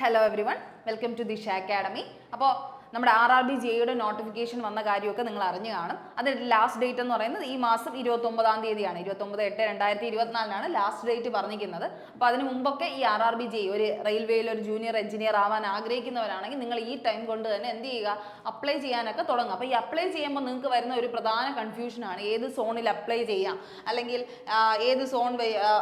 Hello everyone, welcome to Disha Academy. അപ്പോൾ നമ്മുടെ RRB JEയുടെ notification വന്ന കാര്യമൊക്കെ നിങ്ങൾ അറിഞ്ഞു കാണും. അതിന്റെ ലാസ്റ്റ് ഡേറ്റ് എന്ന് പറയുന്നത് ഈ മാസം 29-ാം തീയതിയാണ്. 29/8/2024 ലാസ്റ്റ് ഡേറ്റ് പറഞ്ഞിരിക്കുന്നത്. അപ്പോൾ അതിന് മുമ്പൊക്കെ ഈ RRB JE ഒരു റെയിൽവേയിൽ ഒരു ജൂനിയർ എഞ്ചിനീയർ ആവാൻ ആഗ്രഹിക്കുന്നവരാണെങ്കിൽ നിങ്ങൾ ഈ ടൈം കൊണ്ട് തന്നെ എന്ത് ചെയ്യുക, അപ്ലൈ ചെയ്യാനൊക്കെ തുടങ്ങും. അപ്പോൾ ഈ അപ്ലൈ ചെയ്യുമ്പോൾ നിങ്ങൾക്ക് വരുന്ന ഒരു പ്രധാന കൺഫ്യൂഷനാണ് ഏത് സോണിൽ അപ്ലൈ ചെയ്യാം, അല്ലെങ്കിൽ ഏത് സോൺ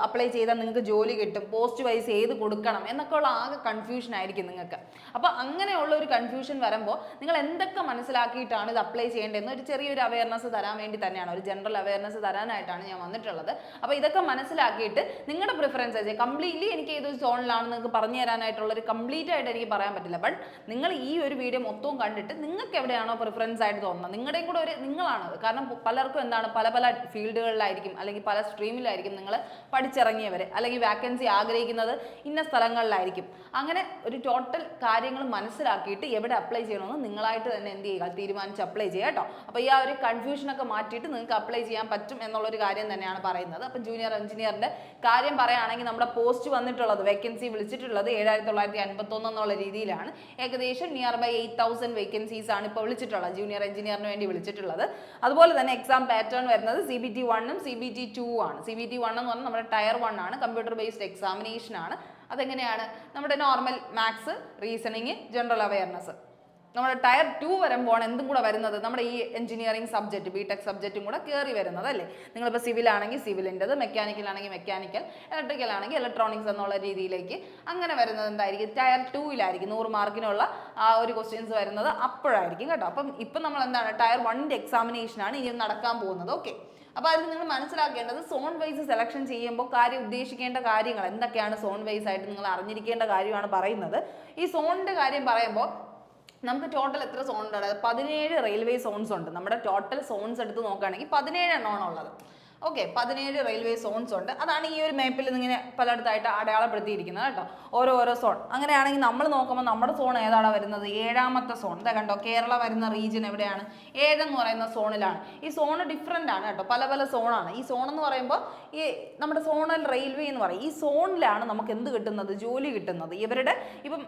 അപ്ലൈ ചെയ്താൽ നിങ്ങൾക്ക് ജോലി കിട്ടും, പോസ്റ്റ് വൈസ് ഏത് കൊടുക്കണം എന്നൊക്കെ ഉള്ള ആകെ കൺഫ്യൂഷൻ ആയിരിക്കും നിങ്ങൾക്ക്. അപ്പോൾ അങ്ങനെയുള്ള ഒരു കൺഫ്യൂഷൻ വരുമ്പോൾ നിങ്ങൾ എന്തൊക്കെ മനസ്സിലാക്കിയിട്ടാണ് ഇത് അപ്ലൈ ചെയ്യേണ്ടതെന്ന് ഒരു ചെറിയൊരു അവയർനെസ് തരാൻ വേണ്ടി തന്നെയാണ്, ഒരു ജനറൽ അവയർനെസ് തരാനായിട്ടാണ് ഞാൻ വന്നിട്ടുള്ളത്. അപ്പോൾ ഇതൊക്കെ മനസ്സിലാക്കിയിട്ട് നിങ്ങളുടെ പ്രിഫറൻസ് കംപ്ലീറ്റ്ലി എനിക്ക് ഏത് സോണിലാണ് നിങ്ങൾക്ക് പറഞ്ഞു തരാനായിട്ടുള്ള ഒരു കംപ്ലീറ്റ് ആയിട്ട് എനിക്ക് പറയാൻ പറ്റില്ല. ബട്ട് നിങ്ങൾ ഈ ഒരു വീഡിയോ മൊത്തവും കണ്ടിട്ട് നിങ്ങൾക്ക് എവിടെയാണോ പ്രിഫറൻസ് ആയിട്ട് തോന്നുന്നത്, നിങ്ങളുടെയും കൂടെ ഒരു നിങ്ങളാണ്. കാരണം പലർക്കും എന്താണ് പല പല ഫീൽഡുകളിലായിരിക്കും അല്ലെങ്കിൽ പല സ്ട്രീമിലായിരിക്കും നിങ്ങൾ പഠിച്ചിറങ്ങിയവർ, അല്ലെങ്കിൽ വാക്കൻസി ആഗ്രഹിക്കുന്നത് ഇന്ന സ്ഥലങ്ങളിലായിരിക്കും. അങ്ങനെ ഒരു ടോട്ടൽ കാര്യങ്ങൾ മനസ്സിലാക്കിയിട്ട് എവിടെ അപ്ലൈ ചെയ്യണമെന്ന് നിങ്ങളായിട്ട് തന്നെ എന്ത് ചെയ്യുക, തീരുമാനിച്ച് അപ്ലൈ ചെയ്യുക കേട്ടോ. അപ്പോൾ ഈ ആ ഒരു കൺഫ്യൂഷനൊക്കെ മാറ്റിയിട്ട് നിങ്ങൾക്ക് അപ്ലൈ ചെയ്യാൻ പറ്റും എന്നുള്ളൊരു കാര്യം തന്നെയാണ് പറയുന്നത്. അപ്പോൾ ജൂനിയർ എഞ്ചിനീയറിൻ്റെ കാര്യം പറയുകയാണെങ്കിൽ നമ്മുടെ പോസ്റ്റ് വന്നിട്ടുള്ളത്, വേക്കൻസി വിളിച്ചിട്ടുള്ളത് 7951 എന്നുള്ള രീതിയിലാണ്. ഏകദേശം നിയർ ബൈ 8000 വേക്കൻസീസ് ആണ് ഇപ്പോൾ വിളിച്ചിട്ടുള്ളത്, ജൂനിയർ എഞ്ചിനീയറിന് വേണ്ടി വിളിച്ചിട്ടുള്ളത്. അതുപോലെ തന്നെ എക്സാം പാറ്റേൺ വരുന്നത് CBT 1 CBT 2 ആണ്. CBT 1 എന്ന് പറഞ്ഞാൽ നമ്മുടെ ടയർ 1 ആണ്, കമ്പ്യൂട്ടർ ബേസ്ഡ് എക്സാമിനേഷൻ ആണ്. അതെങ്ങനെയാണ്, നമ്മുടെ normal maths, reasoning, general awareness. നമ്മുടെ ടയർ 2 വരുമ്പോൾ എന്തും കൂടെ വരുന്നത്, നമ്മുടെ ഈ എഞ്ചിനീയറിംഗ് സബ്ജക്റ്റ്, BTech സബ്ജക്റ്റും കൂടെ കയറി വരുന്നത് അല്ലേ. നിങ്ങളിപ്പോൾ സിവിൽ ആണെങ്കിൽ സിവിലിൻ്റെത്, മെക്കാനിക്കൽ ആണെങ്കിൽ മെക്കാനിക്കൽ, ഇലക്ട്രിക്കൽ ആണെങ്കിൽ ഇലക്ട്രോണിക്സ് എന്നുള്ള രീതിയിലേക്ക് അങ്ങനെ വരുന്നത് എന്തായിരിക്കും, ടയർ 2-ലായിരിക്കും 100 മാർക്കിനുള്ള ആ ഒരു ക്വസ്റ്റ്യൻസ് വരുന്നത് അപ്പോഴായിരിക്കും കേട്ടോ. അപ്പം ഇപ്പം നമ്മൾ എന്താണ്, ടയർ 1-ന്റെ എക്സാമിനേഷനാണ് ഇനി നടക്കാൻ പോകുന്നത്. ഓക്കെ, അപ്പോൾ അതിൽ നിങ്ങൾ മനസ്സിലാക്കേണ്ടത് സോൺ വൈസ് സെലക്ഷൻ ചെയ്യുമ്പോൾ ഉദ്ദേശിക്കേണ്ട കാര്യങ്ങൾ എന്തൊക്കെയാണ്, സോൺ വൈസ് ആയിട്ട് നിങ്ങൾ അറിഞ്ഞിരിക്കേണ്ട കാര്യമാണ് പറയുന്നത്. ഈ സോണിൻ്റെ കാര്യം പറയുമ്പോൾ നമുക്ക് ടോട്ടൽ എത്ര സോൺ ഉണ്ട്, 17 റെയിൽവേ സോൺസ് ഉണ്ട്. നമ്മുടെ ടോട്ടൽ സോൺസ് എടുത്ത് നോക്കുകയാണെങ്കിൽ 17 എണ്ണമാണ് ഉള്ളത്. ഓക്കെ, 17 റെയിൽവേ സോൺസ് ഉണ്ട്. അതാണ് ഈ ഒരു മാപ്പിൽ ഇങ്ങനെ പലയിടത്തായിട്ട് അടയാളപ്പെടുത്തിയിരിക്കുന്നത് കേട്ടോ, ഓരോ സോൺ. അങ്ങനെയാണെങ്കിൽ നമ്മൾ നോക്കുമ്പോൾ നമ്മുടെ സോൺ ഏതാണ് വരുന്നത്, 7ാമത്തെ സോൺ. ഇതാ കണ്ടോ, കേരള വരുന്ന റീജിയൻ എവിടെയാണ്, 7 എന്ന് പറയുന്ന സോണിലാണ്. ഈ സോണ് ഡിഫറെൻ്റ് ആണ് കേട്ടോ, പല പല സോണാണ്. ഈ സോൺ എന്ന് പറയുമ്പോൾ ഈ നമ്മുടെ സോണൽ റെയിൽവേ എന്ന് പറയും, ഈ സോണിലാണ് നമുക്ക് എന്ത് കിട്ടുന്നത്, ജോലി കിട്ടുന്നത്. ഇവരുടെ ഇപ്പം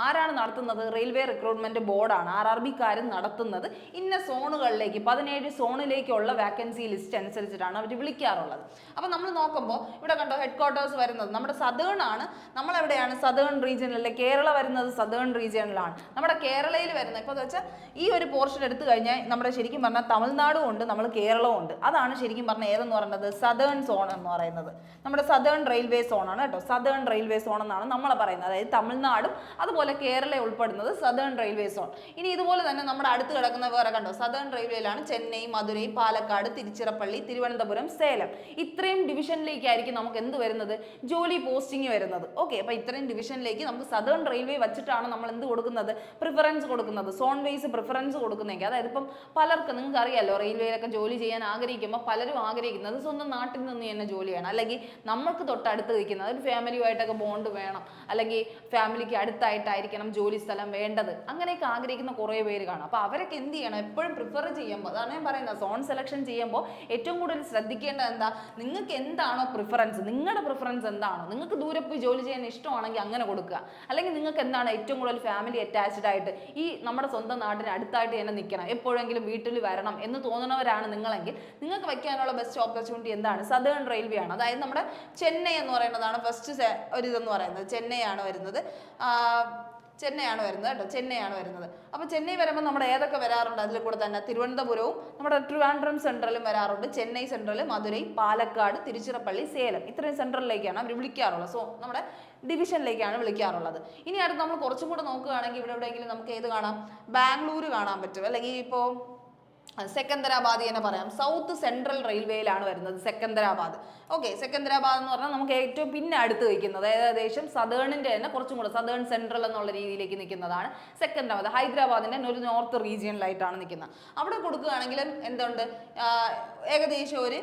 ആരാണ് നടത്തുന്നത്, റെയിൽവേ റിക്രൂട്ട്മെന്റ് ബോർഡാണ്, RRBക്കാരും നടത്തുന്നത്. ഇന്ന സോണുകളിലേക്ക് 17 സോണിലേക്കുള്ള വാക്കൻസി ലിസ്റ്റ് അനുസരിച്ചിട്ടാണ് അവർ വിളിക്കാറുള്ളത്. അപ്പോൾ നമ്മൾ നോക്കുമ്പോൾ ഇവിടെ കണ്ടോ, ഹെഡ് ക്വാർട്ടേഴ്സ് വരുന്നത് നമ്മുടെ സദേൺ ആണ്. നമ്മൾ എവിടെയാണ്, സദേൺ റീജിയനിലല്ലേ. കേരള വരുന്നത് സദേൺ റീജിയനിലാണ്. നമ്മുടെ കേരളയിൽ വരുന്നത് ഇപ്പോൾ വെച്ചാൽ ഈ ഒരു പോർഷൻ എടുത്തു കഴിഞ്ഞാൽ നമ്മുടെ ശരിക്കും പറഞ്ഞാൽ തമിഴ്നാടും ഉണ്ട്, നമ്മൾ കേരളവും ഉണ്ട്. അതാണ് ശരിക്കും പറഞ്ഞാൽ ഏതെന്ന് പറയുന്നത്, സദേൺ സോൺ എന്ന് പറയുന്നത്. നമ്മുടെ സദേൺ റെയിൽവേ സോണാണ് കേട്ടോ, സദേൺ റെയിൽവേ സോൺ എന്നാണ് നമ്മൾ പറയുന്നത്. അതായത് തമിഴ്നാടും അതുപോലെ കേരള ഉൾപ്പെടുന്നത് സദേൺ റെയിൽവേ സോൺ. ഇനി ഇതുപോലെ തന്നെ നമ്മുടെ അടുത്ത് കിടക്കുന്ന വേറെ കണ്ടോ, സദേൺ റെയിൽവേയിലാണ് ചെന്നൈ, മധുരൈ, പാലക്കാട്, തിരുച്ചിറപ്പള്ളി, തിരുവനന്തപുരം, സേലം. ഇത്രയും ഡിവിഷനിലേക്കായിരിക്കും നമുക്ക് എന്ത് വരുന്നത്, ജോലി പോസ്റ്റിംഗ് വരുന്നത്. ഓക്കെ, അപ്പോൾ ഇത്രയും ഡിവിഷനിലേക്ക് നമുക്ക് സദേൺ റെയിൽവേ വെച്ചിട്ടാണ് നമ്മൾ എന്ത് കൊടുക്കുന്നത്, പ്രിഫറൻസ് കൊടുക്കുന്നത്, സോൺ വൈസ് പ്രിഫറൻസ് കൊടുക്കുന്നതെങ്കിൽ. അതായത് ഇപ്പം പലർക്ക് നിങ്ങൾക്ക് അറിയാലോ, റെയിൽവേയിലൊക്കെ ജോലി ചെയ്യാൻ ആഗ്രഹിക്കുമ്പോൾ പലരും ആഗ്രഹിക്കുന്നത് സ്വന്തം നാട്ടിൽ നിന്ന് തന്നെ ജോലി ചെയ്യണം, അല്ലെങ്കിൽ നമുക്ക് തൊട്ടടുത്ത് നിൽക്കുന്നത് ഒരു ഫാമിലിയുമായിട്ടൊക്കെ ബോണ്ട് വേണം, അല്ലെങ്കിൽ ഫാമിലിക്ക് അടുത്തായിട്ടായിരിക്കണം ജോലി സ്ഥലം വേണ്ടത്. അങ്ങനെയൊക്കെ ആഗ്രഹിക്കുന്ന കുറേ പേര് കാണും. അപ്പോൾ അവരൊക്കെ എന്ത് ചെയ്യണം, എപ്പോഴും പ്രിഫർ ചെയ്യുമ്പോൾ, അതാണ് ഞാൻ പറയുന്നത്, സോൺ സെലക്ഷൻ ചെയ്യുമ്പോൾ ഏറ്റവും കൂടുതൽ ശ്രദ്ധിക്കേണ്ടത് എന്താ, നിങ്ങൾക്ക് എന്താണോ പ്രിഫറൻസ്, നിങ്ങളുടെ പ്രിഫറൻസ് എന്താണോ, നിങ്ങൾക്ക് ദൂരെ പോയി ജോലി ചെയ്യാൻ ഇഷ്ടമാണെങ്കിൽ അങ്ങനെ കൊടുക്കുക. അല്ലെങ്കിൽ നിങ്ങൾക്ക് എന്താണ് ഏറ്റവും കൂടുതൽ ഫാമിലി അറ്റാച്ച്ഡ് ആയിട്ട് ഈ നമ്മുടെ സ്വന്തം നാടിന് അടുത്തായിട്ട് തന്നെ നിൽക്കണം, എപ്പോഴെങ്കിലും വീട്ടിൽ വരണം എന്ന് തോന്നുന്നവരാണ് നിങ്ങളെങ്കിൽ നിങ്ങൾക്ക് വയ്ക്കാനുള്ള ബെസ്റ്റ് ഓപ്പർച്യൂണിറ്റി എന്താണ്, സദേൺ റെയിൽവേ ആണ്. അതായത് നമ്മുടെ ചെന്നൈ എന്ന് പറയുന്നതാണ് ഫസ്റ്റ് ഒരു ഇതെന്ന് പറയുന്നത്. ചെന്നൈയാണ് വരുന്നത് കേട്ടോ, ചെന്നൈയാണ് വരുന്നത്. അപ്പോൾ ചെന്നൈ വരുമ്പോൾ നമ്മുടെ ഏതൊക്കെ വരാറുണ്ട്, അതിൽ കൂടെ തന്നെ തിരുവനന്തപുരവും നമ്മുടെ ട്രിവാൻഡ്രം സെൻട്രലും വരാറുണ്ട്. ചെന്നൈ സെൻട്രൽ, മധുരൈ, പാലക്കാട്, തിരുച്ചിറപ്പള്ളി, സേലം, ഇത്രയും സെൻട്രലിലേക്കാണ് അവർ വിളിക്കാറുള്ളത്. സോ നമ്മുടെ ഡിവിഷനിലേക്കാണ് വിളിക്കാറുള്ളത്. ഇനി അടുത്ത് നമ്മൾ കുറച്ചും കൂടെ നോക്കുകയാണെങ്കിൽ ഇവിടെ എവിടെയെങ്കിലും നമുക്ക് ഏത് കാണാം, ബാംഗ്ലൂർ കാണാൻ പറ്റും, അല്ലെങ്കിൽ ഇപ്പോൾ സെക്കന്ദരാബാദ് തന്നെ പറയാം. സൗത്ത് സെൻട്രൽ റെയിൽവേയിലാണ് വരുന്നത് സെക്കന്ദരാബാദ്. ഓക്കെ, സെക്കന്ദരാബാദ് എന്ന് പറഞ്ഞാൽ നമുക്ക് ഏറ്റവും പിന്നെ അടുത്ത് വയ്ക്കുന്നത്, ഏകദേശം സദേണിൻ്റെ തന്നെ കുറച്ചും കൂടെ സദേൺ സെൻട്രൽ എന്നുള്ള രീതിയിലേക്ക് നിൽക്കുന്നതാണ് സെക്കന്ദരാബാദ്. ഹൈദരാബാദിൻ്റെ ഒരു നോർത്ത് റീജിയനിലായിട്ടാണ് നിൽക്കുന്നത്. അവിടെ കൊടുക്കുകയാണെങ്കിൽ എന്തുണ്ട്, ഏകദേശം ഒരു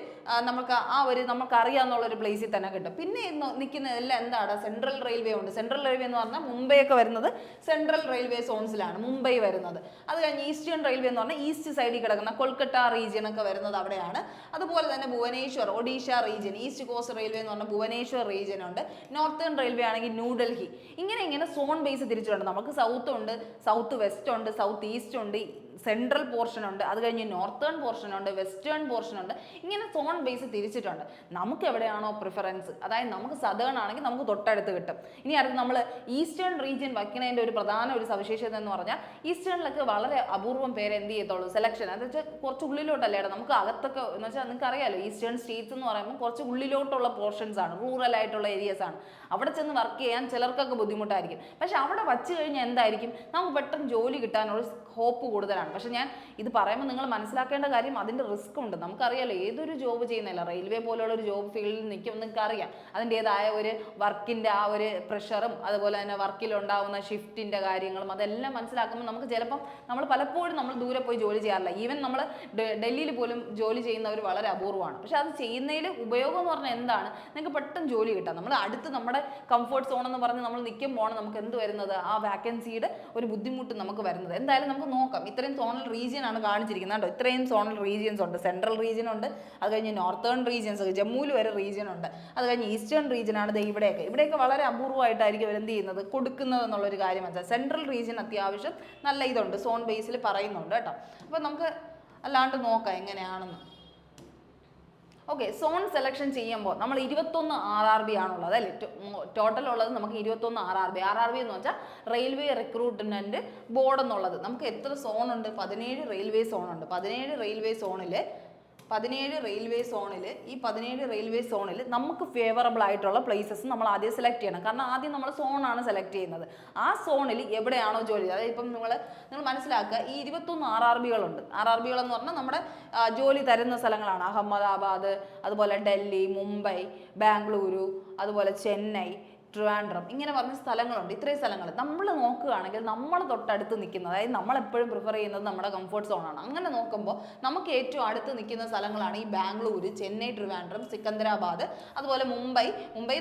നമുക്ക് അറിയാവുന്നുള്ളൊരു പ്ലേസിൽ തന്നെ കിട്ടും. പിന്നെ നിൽക്കുന്നതെല്ലാം എന്താണ്, സെൻട്രൽ റെയിൽവേ ഉണ്ട്. സെൻട്രൽ റെയിൽവേ എന്ന് പറഞ്ഞാൽ മുംബൈ ഒക്കെ വരുന്നത് സെൻട്രൽ റെയിൽവേ സോൺസിലാണ് മുംബൈ വരുന്നത്. അത് കഴിഞ്ഞ് ഈസ്റ്റേൺ റെയിൽവേ എന്ന് പറഞ്ഞാൽ ഈസ്റ്റ് സൈഡിൽ കിടക്കുന്ന വരുന്ന കൊൽക്കത്ത റീജിയൻ ഒക്കെ വരുന്നത് അവിടെയാണ്. അതുപോലെ തന്നെ Bhubaneswar, Odisha region, east coast railway എന്ന് പറഞ്ഞ ഭുവനേശ്വർ റീജിയൻ ഉണ്ട്. നോർത്തേൺ റെയിൽവേ ആണെങ്കിൽ ന്യൂഡൽഹി. ഇങ്ങനെ സോൺ ബേസ് തിരിച്ചിട്ടുണ്ട്. നമുക്ക് സൗത്ത് ഉണ്ട്, സൗത്ത് വെസ്റ്റ് ഉണ്ട്, സൗത്ത് ഈസ്റ്റ് ഉണ്ട്, സെൻട്രൽ പോർഷൻ ഉണ്ട്, അത് കഴിഞ്ഞ് നോർത്തേൺ പോർഷൻ ഉണ്ട്, വെസ്റ്റേൺ പോർഷൻ ഉണ്ട്. ഇങ്ങനെ സോൺ ബേസ് തിരിച്ചിട്ടുണ്ട്. നമുക്ക് എവിടെയാണോ പ്രിഫറൻസ്, അതായത് നമുക്ക് സദേൺ ആണെങ്കിൽ നമുക്ക് തൊട്ടടുത്ത് കിട്ടും. ഇനി അടുത്ത് നമ്മൾ ഈസ്റ്റേൺ റീജിയൻ വയ്ക്കുന്നതിൻ്റെ ഒരു പ്രധാന ഒരു സവിശേഷത എന്ന് പറഞ്ഞാൽ ഈസ്റ്റേണിലൊക്കെ വളരെ അപൂർവം പേര് എന്ത് ചെയ്യത്തുള്ളൂ, സെലക്ഷൻ. അത് വെച്ചാൽ കുറച്ച് ഉള്ളിലോട്ടല്ലേ, നമുക്ക് അകത്തൊക്കെ എന്ന് വെച്ചാൽ നിങ്ങൾക്ക് അറിയാലോ ഈസ്റ്റേൺ സ്റ്റേറ്റ്സ് എന്ന് പറയുമ്പോൾ കുറച്ച് ഉള്ളിലോട്ടുള്ള പോർഷൻസ് ആണ്, റൂറൽ ആയിട്ടുള്ള ഏരിയസ് ആണ്. അവിടെ ചെന്ന് വർക്ക് ചെയ്യാൻ ചിലർക്കൊക്കെ ബുദ്ധിമുട്ടായിരിക്കും. പക്ഷെ അവിടെ വച്ച് കഴിഞ്ഞാൽ എന്തായിരിക്കും, നമുക്ക് പെട്ടെന്ന് ജോലി കിട്ടാനുള്ള ഹോപ്പ് കൂടുതലാണ്. പക്ഷെ ഞാൻ ഇത് പറയുമ്പോൾ നിങ്ങൾ മനസ്സിലാക്കേണ്ട കാര്യം അതിൻ്റെ റിസ്ക് ഉണ്ട്. നമുക്കറിയാലോ ഏതൊരു ജോബ് ചെയ്യുന്നില്ല, റെയിൽവേ പോലുള്ള ഒരു ജോബ് ഫീൽഡിൽ നിൽക്കുമ്പോൾ നിങ്ങൾക്ക് അറിയാം അതിൻ്റെതായ ഒരു വർക്കിൻ്റെ ആ ഒരു പ്രഷറും അതുപോലെ തന്നെ വർക്കിലുണ്ടാവുന്ന ഷിഫ്റ്റിൻ്റെ കാര്യങ്ങളും അതെല്ലാം മനസ്സിലാക്കുമ്പോൾ നമുക്ക് ചിലപ്പം നമ്മൾ പലപ്പോഴും നമ്മൾ ദൂരെ പോയി ജോലി ചെയ്യാറില്ല. ഈവൻ നമ്മൾ ഡൽഹിയിൽ പോലും ജോലി ചെയ്യുന്നവർ വളരെ അപൂർവമാണ്. പക്ഷെ അത് ചെയ്യുന്നതിൽ ഉപയോഗം എന്ന് പറഞ്ഞാൽ എന്താണ്, നിങ്ങൾക്ക് പെട്ടെന്ന് ജോലി കിട്ടാം. നമ്മൾ അടുത്ത് നമ്മുടെ കംഫർട്ട് സോൺ എന്ന് പറഞ്ഞ് നമ്മൾ നിൽക്കുമ്പോൾ നമുക്ക് എന്ത് വരുന്നത്, ആ വാക്കൻസിയുടെ ഒരു ബുദ്ധിമുട്ട് നമുക്ക് വരുന്നത്. എന്തായാലും നമുക്ക് നോക്കാം. ഇത്രയും സോണൽ റീജിയൻ ആണ് കാണിച്ചിരിക്കുന്നത് കേട്ടോ. ഇത്രയും സോണൽ റീജിയൻസ് ഉണ്ട്. സെൻട്രൽ റീജിയൻ ഉണ്ട്, അത് കഴിഞ്ഞ് നോർത്തേൺ റീജിയൻസ്, ജമ്മുവിൽ വരെ റീജിയൻ ഉണ്ട്, അത് കഴിഞ്ഞ് ഈസ്റ്റേൺ റീജിയൻ ആണ്. ഇവിടെയൊക്കെ വളരെ അപൂർവമായിട്ടായിരിക്കും അവർ എന്ത് ചെയ്യുന്നത്, കൊടുക്കുന്നത് എന്നുള്ളൊരു കാര്യം മനസ്സിലായി. സെൻട്രൽ റീജിയൻ അത്യാവശ്യം നല്ല ഇതുണ്ട്, സോൺ ബേസിൽ പറയുന്നുണ്ട് കേട്ടോ. അപ്പോൾ നമുക്ക് അല്ലാണ്ട് നോക്കാം എങ്ങനെയാണെന്ന്. ഓക്കെ, സോൺ സെലക്ഷൻ ചെയ്യുമ്പോൾ നമ്മൾ 21 RRB ആണുള്ളത് അല്ലേ, ടോട്ടൽ ഉള്ളത് നമുക്ക് 21 RRB. RRB എന്ന് വെച്ചാൽ റെയിൽവേ റിക്രൂട്ട്മെന്റ് ബോർഡ് എന്നുള്ളത്. നമുക്ക് എത്ര സോൺ ഉണ്ട്, 17 റെയിൽവേ സോൺ ഉണ്ട്. 17 റെയിൽവേ സോണിൽ നമുക്ക് ഫേവറബിൾ ആയിട്ടുള്ള പ്ലേസസ് നമ്മൾ ആദ്യം സെലക്ട് ചെയ്യണം. കാരണം ആദ്യം നമ്മൾ സോണാണ് സെലക്ട് ചെയ്യുന്നത്. ആ സോണിൽ എവിടെയാണോ ജോലി, അതായത് ഇപ്പം നിങ്ങൾ മനസ്സിലാക്കുക, ഈ 21 RRBകളുണ്ട്. RRBകൾ എന്ന് പറഞ്ഞാൽ നമ്മുടെ ജോലി തരുന്ന സ്ഥലങ്ങളാണ്. അഹമ്മദാബാദ്, അതുപോലെ ഡൽഹി, മുംബൈ, ബാംഗ്ലൂരു, അതുപോലെ ചെന്നൈ, ട്രിവാൻഡ്രം, ഇങ്ങനെ പറഞ്ഞ സ്ഥലങ്ങളുണ്ട്. ഇത്രയും സ്ഥലങ്ങൾ നമ്മൾ നോക്കുകയാണെങ്കിൽ നമ്മൾ തൊട്ടടുത്ത് നിൽക്കുന്നത്, അതായത് നമ്മളെപ്പോഴും പ്രിഫർ ചെയ്യുന്നത് നമ്മുടെ കംഫർട്ട് സോണാണ്. അങ്ങനെ നോക്കുമ്പോൾ നമുക്ക് ഏറ്റവും അടുത്ത് നിൽക്കുന്ന സ്ഥലങ്ങളാണ് ഈ ബാംഗ്ലൂര്, ചെന്നൈ, ട്രിവാൻഡ്രം, സിക്കന്ദരാബാദ്, അതുപോലെ മുംബൈ.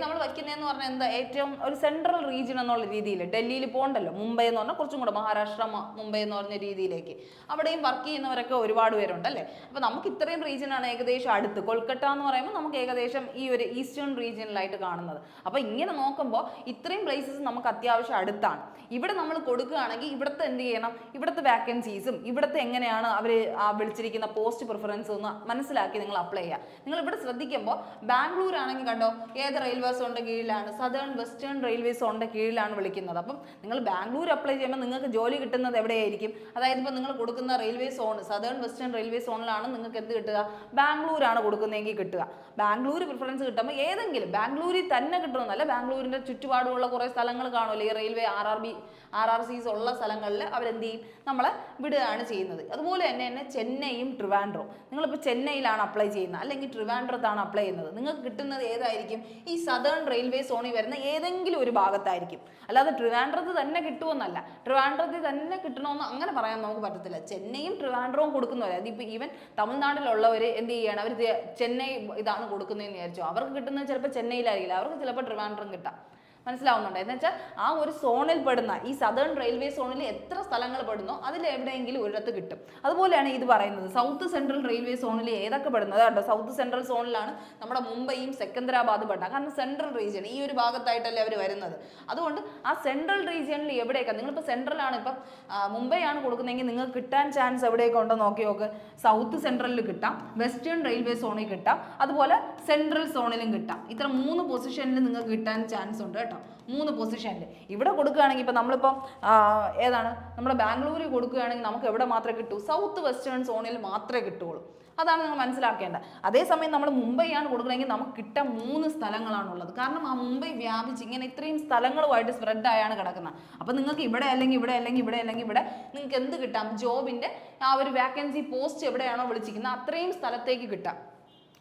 നമ്മൾ വയ്ക്കുന്നതെന്ന് പറഞ്ഞാൽ എന്താ, ഏറ്റവും ഒരു സെൻട്രൽ റീജിയൻ എന്നുള്ള രീതിയിൽ. ഡൽഹിയിൽ പോകണ്ടല്ലോ, മുംബൈ എന്ന് പറഞ്ഞാൽ കുറച്ചും കൂടെ മഹാരാഷ്ട്ര മുംബൈ എന്ന് പറഞ്ഞ രീതിയിലേക്ക് അവിടെയും വർക്ക് ചെയ്യുന്നവരൊക്കെ ഒരുപാട് പേരുണ്ട് അല്ലേ. അപ്പോൾ നമുക്ക് ഇത്രയും റീജിയനാണ് ഏകദേശം അടുത്ത്. കൊൽക്കത്ത എന്ന് പറയുമ്പോൾ നമുക്ക് ഏകദേശം ഈ ഒരു ഈസ്റ്റേൺ റീജിയനിലായിട്ട് കാണുന്നത്. അപ്പോൾ ഇങ്ങനെ നോക്കുമ്പോൾ ഇത്രയും പ്ലേസസ് നമുക്ക് അത്യാവശ്യം അടുത്താണ്. ഇവിടെ നമ്മൾ കൊടുക്കുകയാണെങ്കിൽ ഇവിടുത്തെ എന്ത് ചെയ്യണം, ഇവിടുത്തെ വാക്കൻസീസും ഇവിടുത്തെ എങ്ങനെയാണ് അവർ വിളിച്ചിരിക്കുന്ന പോസ്റ്റ് പ്രിഫറൻസ് ഒന്ന് മനസ്സിലാക്കി നിങ്ങൾ അപ്ലൈ ചെയ്യുക. നിങ്ങൾ ഇവിടെ ശ്രദ്ധിക്കുമ്പോൾ ബാംഗ്ലൂർ ആണെങ്കിൽ കണ്ടോ, ഏത് റെയിൽവേ സോണിൻ്റെ കീഴിലാണ്, സദേൺ വെസ്റ്റേൺ റെയിൽവേ സോണിൻ്റെ കീഴിലാണ് വിളിക്കുന്നത്. അപ്പം നിങ്ങൾ ബാംഗ്ലൂർ അപ്ലൈ ചെയ്യുമ്പോൾ നിങ്ങൾക്ക് ജോലി കിട്ടുന്നത് എവിടെയായിരിക്കും, അതായത് ഇപ്പോൾ നിങ്ങൾ കൊടുക്കുന്ന railway zone southern western railway സോണിലാണ് നിങ്ങൾക്ക് എന്ത് കിട്ടുക, ബാംഗ്ലൂരാണ് കൊടുക്കുന്നതെങ്കിൽ കിട്ടുക. ബാംഗ്ലൂർ പ്രിഫറൻസ് കിട്ടുമ്പോൾ ഏതെങ്കിലും ബാംഗ്ലൂരിൽ തന്നെ കിട്ടണമെന്നല്ല, ബാംഗ്ലൂരിൻ്റെ ചുറ്റുപാടുമുള്ള കുറേ സ്ഥലങ്ങൾ കാണുമല്ലോ ഈ റെയിൽവേ RRCs ഉള്ള സ്ഥലങ്ങളിൽ അവരെന്ത് ചെയ്യും, നമ്മളെ വിടുകയാണ് ചെയ്യുന്നത്. അതുപോലെ തന്നെ ചെന്നൈയും ട്രിവാൻഡ്രവും. നിങ്ങളിപ്പോൾ ചെന്നൈയിലാണ് അപ്ലൈ ചെയ്യുന്നത് അല്ലെങ്കിൽ ട്രിവാൻഡ്രത്താണ് അപ്ലൈ ചെയ്യുന്നത്, നിങ്ങൾക്ക് കിട്ടുന്നത് ഏതായിരിക്കും, ഈ സദേൺ റെയിൽവേ സോണിൽ വരുന്ന ഏതെങ്കിലും ഒരു ഭാഗത്തായിരിക്കും. അല്ലാതെ ട്രിവാൻഡ്രത്ത് തന്നെ കിട്ടുമെന്നല്ല, ട്രിവാൻഡ്രത്തിൽ തന്നെ കിട്ടണമെന്ന് അങ്ങനെ പറയാൻ നമുക്ക് പറ്റത്തില്ല. ചെന്നൈയും ട്രിവാൻഡ്രവും കൊടുക്കുന്നവർ, അതിപ്പോൾ ഈവൻ തമിഴ്നാട്ടിലുള്ളവർ എന്ത് ചെയ്യുകയാണ്, അവർ ചെന്നൈ ഇതാണ് കൊടുക്കുന്നതെന്ന് വിചാരിച്ചു, അവർക്ക് കിട്ടുന്നത് ചിലപ്പോൾ ചെന്നൈയിലായിരിക്കില്ല, അവർക്ക് ചിലപ്പോൾ ട്രിവാൻഡ്രം കിട്ടാം. മനസ്സിലാവുന്നുണ്ട്? എന്ന് വെച്ചാൽ ആ ഒരു സോണിൽ പെടുന്ന ഈ സദേൺ റെയിൽവേ സോണിൽ എത്ര സ്ഥലങ്ങൾ പെടുന്നോ അതിൽ എവിടെയെങ്കിലും ഒരിടത്ത് കിട്ടും. അതുപോലെയാണ് ഇത് പറയുന്നത്. സൗത്ത് സെൻട്രൽ റെയിൽവേ സോണിൽ ഏതൊക്കെ പെടുന്നത് കേട്ടോ. സൗത്ത് സെൻട്രൽ സോണിലാണ് നമ്മുടെ മുംബൈയും സെക്കന്ദരാബാദ് പെട്ട, കാരണം സെൻട്രൽ റീജിയൻ ഈ ഒരു ഭാഗത്തായിട്ടല്ലേ അവർ വരുന്നത്. അതുകൊണ്ട് ആ സെൻട്രൽ റീജിയനിൽ എവിടെയൊക്കെ നിങ്ങളിപ്പോൾ സെൻട്രലാണ്, ഇപ്പം മുംബൈ ആണ് കൊടുക്കുന്നതെങ്കിൽ നിങ്ങൾക്ക് കിട്ടാൻ ചാൻസ് എവിടെയൊക്കെ ഉണ്ടോ നോക്കി നോക്ക്. സൗത്ത് സെൻട്രലിൽ കിട്ടാം, വെസ്റ്റേൺ റെയിൽവേ സോണിൽ കിട്ടാം, അതുപോലെ സെൻട്രൽ സോണിലും കിട്ടാം. ഇത്ര 3 പൊസിഷനിൽ നിങ്ങൾക്ക് കിട്ടാൻ ചാൻസ് ഉണ്ട് കേട്ടോ. 3 പൊസിഷനിൽ ഇവിടെ കൊടുക്കുകയാണെങ്കിൽ ഇപ്പം നമ്മളിപ്പോൾ ഏതാണ് നമ്മുടെ ബാംഗ്ലൂരിൽ കൊടുക്കുകയാണെങ്കിൽ നമുക്ക് എവിടെ മാത്രമേ കിട്ടൂ, സൗത്ത് വെസ്റ്റേൺ സോണിൽ മാത്രമേ കിട്ടുകയുള്ളൂ. അതാണ് നിങ്ങൾ മനസ്സിലാക്കേണ്ടത്. അതേസമയം നമ്മൾ മുംബൈ ആണ് കൊടുക്കണമെങ്കിൽ നമുക്ക് കിട്ടാൻ 3 സ്ഥലങ്ങളാണുള്ളത്. കാരണം ആ മുംബൈ വ്യാപിച്ച് ഇങ്ങനെ ഇത്രയും സ്ഥലങ്ങളുമായിട്ട് സ്പ്രെഡ് ആയാണ് കിടക്കുന്നത്. അപ്പം നിങ്ങൾക്ക് ഇവിടെ അല്ലെങ്കിൽ ഇവിടെ അല്ലെങ്കിൽ ഇവിടെ അല്ലെങ്കിൽ ഇവിടെ നിങ്ങൾക്ക് എന്ത് കിട്ടാം, ജോബിൻ്റെ ആ ഒരു വാക്കൻസി പോസ്റ്റ് എവിടെയാണോ വിളിച്ചിരിക്കുന്നത് അത്രയും സ്ഥലത്തേക്ക് കിട്ടാം.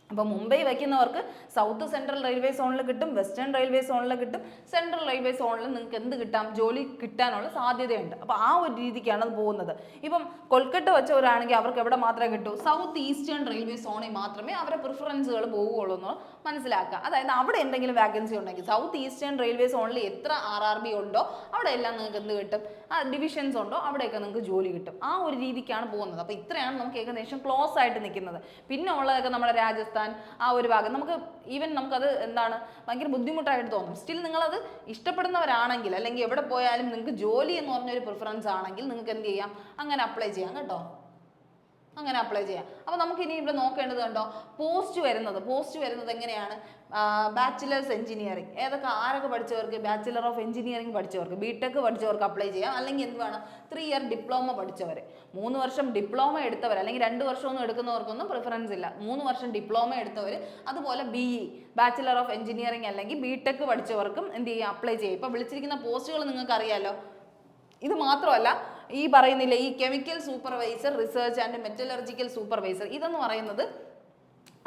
അപ്പോൾ മുംബൈ വയ്ക്കുന്നവർക്ക് സൗത്ത് സെൻട്രൽ റെയിൽവേ സോണിൽ കിട്ടും, വെസ്റ്റേൺ റെയിൽവേ സോണിൽ കിട്ടും, സെൻട്രൽ റെയിൽവേ സോണിൽ നിങ്ങൾക്ക് എന്ത് കിട്ടാം, ജോലി കിട്ടാനുള്ള സാധ്യതയുണ്ട്. അപ്പോൾ ആ ഒരു രീതിക്കാണ് അത് പോകുന്നത്. ഇപ്പം കൊൽക്കത്ത വെച്ചവരാണെങ്കിൽ അവർക്ക് എവിടെ മാത്രമേ കിട്ടൂ, സൗത്ത് ഈസ്റ്റേൺ റെയിൽവേ സോണിൽ മാത്രമേ അവരുടെ പ്രിഫറൻസുകൾ പോവുകയുള്ളൂ എന്ന് മനസ്സിലാക്കുക. അതായത് അവിടെ എന്തെങ്കിലും വാക്കൻസി ഉണ്ടെങ്കിൽ സൗത്ത് ഈസ്റ്റേൺ റെയിൽവേ സോണിൽ എത്ര RRB ഉണ്ടോ അവിടെ എല്ലാം നിങ്ങൾക്ക് എന്ത് കിട്ടും, ആ ഡിവിഷൻസ് ഉണ്ടോ അവിടെയൊക്കെ നിങ്ങൾക്ക് ജോലി കിട്ടും. ആ ഒരു രീതിക്കാണ് പോകുന്നത്. അപ്പോൾ ഇത്രയാണ് നമുക്ക് ഏകദേശം ക്ലോസ് ആയിട്ട് നിൽക്കുന്നത്. പിന്നെ ഉള്ളതൊക്കെ നമ്മുടെ രാജസ്ഥാൻ ആ ഒരു ഭാഗം നമുക്ക് ഈവൻ നമുക്കത് എന്താണ് ഭയങ്കര ബുദ്ധിമുട്ടായിട്ട് തോന്നും. സ്റ്റിൽ നിങ്ങളത് ഇഷ്ടപ്പെടുന്നവരാണെങ്കിൽ അല്ലെങ്കിൽ എവിടെ പോയാലും നിങ്ങൾക്ക് ജോലി എന്ന് പറഞ്ഞൊരു പ്രിഫറൻസ് ആണെങ്കിൽ നിങ്ങൾക്ക് എന്ത് ചെയ്യാം, അങ്ങനെ അപ്ലൈ ചെയ്യാം കേട്ടോ, അങ്ങനെ അപ്ലൈ ചെയ്യാം. അപ്പോൾ നമുക്ക് ഇനി ഇവിടെ നോക്കേണ്ടത് കണ്ടോ, പോസ്റ്റ് വരുന്നത് എങ്ങനെയാണ്, ബാച്ചിലേഴ്സ് എഞ്ചിനീയറിംഗ് ആരൊക്കെ പഠിച്ചവർക്ക്, ബാച്ചിലർ ഓഫ് എഞ്ചിനീയറിംഗ് പഠിച്ചവർക്ക്, ബിടെക് പഠിച്ചവർക്ക് അപ്ലൈ ചെയ്യാം. അല്ലെങ്കിൽ എന്ത് വേണം, 3 ഇയർ ഡിപ്ലോമ പഠിച്ചവർ, 3 വർഷം ഡിപ്ലോമ എടുത്തവർ, അല്ലെങ്കിൽ 2 വർഷമൊന്നും എടുക്കുന്നവർക്കൊന്നും പ്രിഫറൻസ് ഇല്ല, 3 വർഷം ഡിപ്ലോമ എടുത്തവർ, അതുപോലെ BE ബാച്ചിലർ ഓഫ് എഞ്ചിനീയറിംഗ് അല്ലെങ്കിൽ ബിടെക് പഠിച്ചവർക്കും എന്ത് ചെയ്യാം, അപ്ലൈ ചെയ്യാം. ഇപ്പോൾ വിളിച്ചിരിക്കുന്ന പോസ്റ്റുകൾ നിങ്ങൾക്ക് അറിയാലോ. ഇത് മാത്രമല്ല ഈ പറയുന്നില്ലേ, ഈ chemical supervisor, research and metallurgical supervisor, ഇതെന്ന് പറയുന്നത്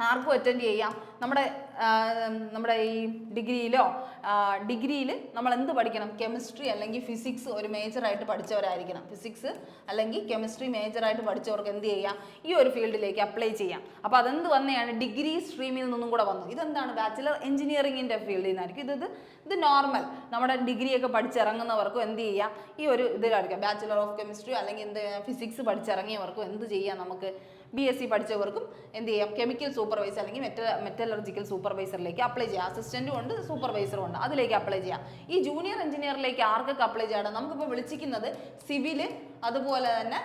ആർക്കും അറ്റൻഡ് ചെയ്യാം. നമ്മുടെ ഈ ഡിഗ്രിയിൽ നമ്മൾ എന്ത് പഠിക്കണം, കെമിസ്ട്രി അല്ലെങ്കിൽ ഫിസിക്സ് ഒരു മേജറായിട്ട് പഠിച്ചവരായിരിക്കണം. ഫിസിക്സ് അല്ലെങ്കിൽ കെമിസ്ട്രി മേജറായിട്ട് പഠിച്ചവർക്ക് എന്ത് ചെയ്യാം, ഈ ഒരു ഫീൽഡിലേക്ക് അപ്ലൈ ചെയ്യാം. അപ്പോൾ അതെന്ത് വന്നെയാണ്, ഡിഗ്രി സ്ട്രീമിൽ നിന്നും കൂടെ വന്നു. ഇതെന്താണ്, ബാച്ചിലർ എഞ്ചിനീയറിംഗിൻ്റെ ഫീൽഡിൽ നിന്നായിരിക്കും. ഇത് നോർമൽ നമ്മുടെ ഡിഗ്രിയൊക്കെ പഠിച്ചിറങ്ങുന്നവർക്കും എന്ത് ചെയ്യാം, ഈ ഒരു ഇതിലായിരിക്കാം. ബാച്ചിലർ ഓഫ് കെമിസ്ട്രി അല്ലെങ്കിൽ ഫിസിക്സ് പഠിച്ചിറങ്ങിയവർക്കും എന്ത് ചെയ്യാം, നമുക്ക് BSc പഠിച്ചവർക്കും എന്ത് ചെയ്യാം, കെമിക്കൽ സൂപ്പർവൈസർ അല്ലെങ്കിൽ മെറ്റലർജിക്കൽ സൂപ്പർവൈസറിലേക്ക് അപ്ലൈ ചെയ്യാം. അസിസ്റ്റൻറ്റും ഉണ്ട്, സൂപ്പർവൈസറും ഉണ്ട്, അതിലേക്ക് അപ്ലൈ ചെയ്യാം. ഈ ജൂനിയർ എഞ്ചിനീയറിലേക്ക് ആർക്കൊക്കെ അപ്ലൈ ചെയ്യണം, നമുക്കിപ്പോൾ വിളിച്ചിരിക്കുന്നത് സിവിൽ, അതുപോലെ തന്നെ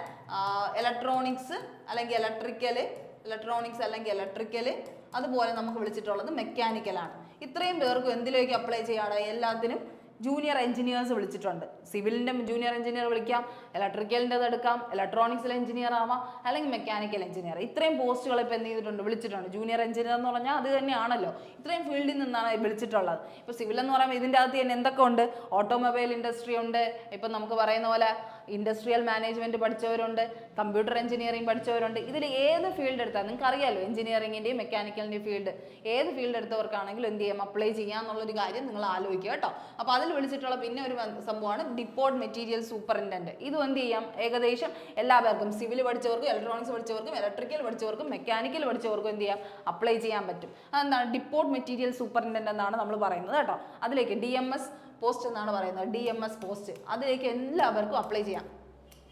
ഇലക്ട്രോണിക്സ് അല്ലെങ്കിൽ ഇലക്ട്രിക്കൽ, അതുപോലെ നമുക്ക് വിളിച്ചിട്ടുള്ളത് മെക്കാനിക്കലാണ്. ഇത്രയും പേർക്കും എന്തിലേക്ക് അപ്ലൈ ചെയ്യാം, എല്ലാത്തിനും ജൂനിയർ എഞ്ചിനീയേഴ്സ് വിളിച്ചിട്ടുണ്ട്. സിവിലിൻ്റെ ജൂനിയർ എഞ്ചിനീയർ വിളിക്കാം, ഇലക്ട്രിക്കലിൻ്റെത് എടുക്കാം, ഇലക്ട്രോണിക്സിലെ എഞ്ചിനീയർ ആവാം, അല്ലെങ്കിൽ മെക്കാനിക്കൽ എഞ്ചിനീയർ. ഇത്രയും പോസ്റ്റുകൾ ഇപ്പോൾ എന്ത് ചെയ്തിട്ടുണ്ട്, വിളിച്ചിട്ടുണ്ട്. ജൂനിയർ എഞ്ചിനീയർ എന്ന് പറഞ്ഞാൽ അത് തന്നെയാണല്ലോ, ഇത്രയും ഫീൽഡിൽ നിന്നാണ് വിളിച്ചിട്ടുള്ളത്. ഇപ്പോൾ സിവിൽ എന്ന് പറയുമ്പോൾ ഇതിൻ്റെ അകത്ത് തന്നെ എന്തൊക്കെ ഉണ്ട്, ഓട്ടോമൊബൈൽ ഇൻഡസ്ട്രി ഉണ്ട്, ഇപ്പം നമുക്ക് പറയുന്ന പോലെ ഇൻഡസ്ട്രിയൽ മാനേജ്മെൻറ്റ് പഠിച്ചവരുണ്ട്, കമ്പ്യൂട്ടർ എഞ്ചിനീയറിംഗ് പഠിച്ചവരുണ്ട്. ഇതിൽ ഏത് ഫീൽഡ് എടുത്താൽ നിങ്ങൾക്ക് അറിയാമല്ലോ, എഞ്ചിനീയറിംഗിൻ്റെയും മെക്കാനിക്കലിൻ്റെയും ഫീൽഡ് ഏത് ഫീൽഡ് എടുത്തവർക്കാണെങ്കിലും എന്ത് ചെയ്യാം, അപ്ലൈ ചെയ്യാമെന്നുള്ളൊരു കാര്യം നിങ്ങൾ ആലോചിക്കുക കേട്ടോ. അപ്പോൾ അതിൽ വിളിച്ചിട്ടുള്ള പിന്നെ ഒരു സംഭവമാണ് ഡിപ്പോർട്ട് മെറ്റീരിയൽ സൂപ്പറിൻറ്റൻഡൻറ്റ്. ഇതും എന്ത് ചെയ്യാം, ഏകദേശം എല്ലാ പേർക്കും, സിവിൽ പഠിച്ചവർക്കും ഇലക്ട്രോണിക്സ് പഠിച്ചവർക്കും ഇലക്ട്രിക്കൽ പഠിച്ചവർക്കും മെക്കാനിക്കൽ പഠിച്ചവർക്കും എന്ത് ചെയ്യാം, അപ്ലൈ ചെയ്യാൻ പറ്റും. അതെന്താണ്, ഡിപ്പോർട്ട് മെറ്റീരിയൽ സൂപ്പറിൻറ്റൻഡൻ്റ് എന്നാണ് നമ്മൾ പറയുന്നത് കേട്ടോ. അതിലേക്ക് DMS പോസ്റ്റ് എന്നാണ് പറയുന്നത്, DMS പോസ്റ്റ്, അതിലേക്ക് എല്ലാവർക്കും അപ്ലൈ ചെയ്യാം.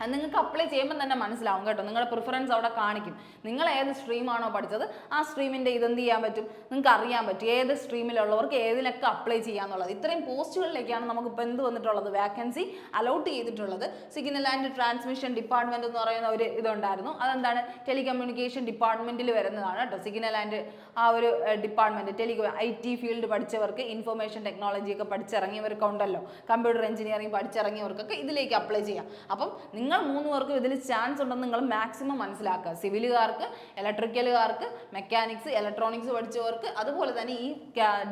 അത് നിങ്ങൾക്ക് അപ്ലൈ ചെയ്യുമ്പോൾ തന്നെ മനസ്സിലാവും കേട്ടോ, നിങ്ങളുടെ പ്രിഫറൻസ് അവിടെ കാണിക്കും. നിങ്ങൾ ഏത് സ്ട്രീമാണോ പഠിച്ചത് ആ സ്ട്രീമിൻ്റെ ഇതെന്ത് ചെയ്യാൻ പറ്റും, നിങ്ങൾക്ക് അറിയാൻ പറ്റും ഏത് സ്ട്രീമിലുള്ളവർക്ക് ഏതിലൊക്കെ അപ്ലൈ ചെയ്യാന്നുള്ളത്. ഇത്രയും പോസ്റ്റുകളിലേക്കാണ് നമുക്കിപ്പോൾ എന്ത് വന്നിട്ടുള്ളത്, വാക്കൻസി അലോട്ട് ചെയ്തിട്ടുള്ളത്. സിഗ്നൽ ആൻഡ് ട്രാൻസ്മിഷൻ ഡിപ്പാർട്ട്മെൻറ്റ് എന്ന് പറയുന്ന ഒരു ഇതുണ്ടായിരുന്നു. അതെന്താണ്, ടെലികമ്മ്യൂണിക്കേഷൻ ഡിപ്പാർട്ട്മെൻറ്റിൽ വരുന്നതാണ് കേട്ടോ. സിഗ്നൽ ആൻഡ് ആ ഒരു ഡിപ്പാർട്ട്മെൻറ്റ്, IT ഫീൽഡ് പഠിച്ചവർക്ക്, ഇൻഫർമേഷൻ ടെക്നോളജി ഒക്കെ പഠിച്ചിറങ്ങിയവർക്ക് ഉണ്ടല്ലോ, കമ്പ്യൂട്ടർ എഞ്ചിനീയറിംഗ് പഠിച്ചിറങ്ങിയവർക്കൊക്കെ ഇതിലേക്ക് അപ്ലൈ ചെയ്യാം. അപ്പം നിങ്ങൾ 3 പേർക്കും ഇതിൽ ചാൻസ് ഉണ്ടെന്ന് നിങ്ങൾ മാക്സിമം മനസ്സിലാക്കുക. സിവിലുകാർക്ക്, ഇലക്ട്രിക്കലുകാർക്ക്, മെക്കാനിക്സ്, ഇലക്ട്രോണിക്സ് പഠിച്ചവർക്ക്, അതുപോലെ തന്നെ ഈ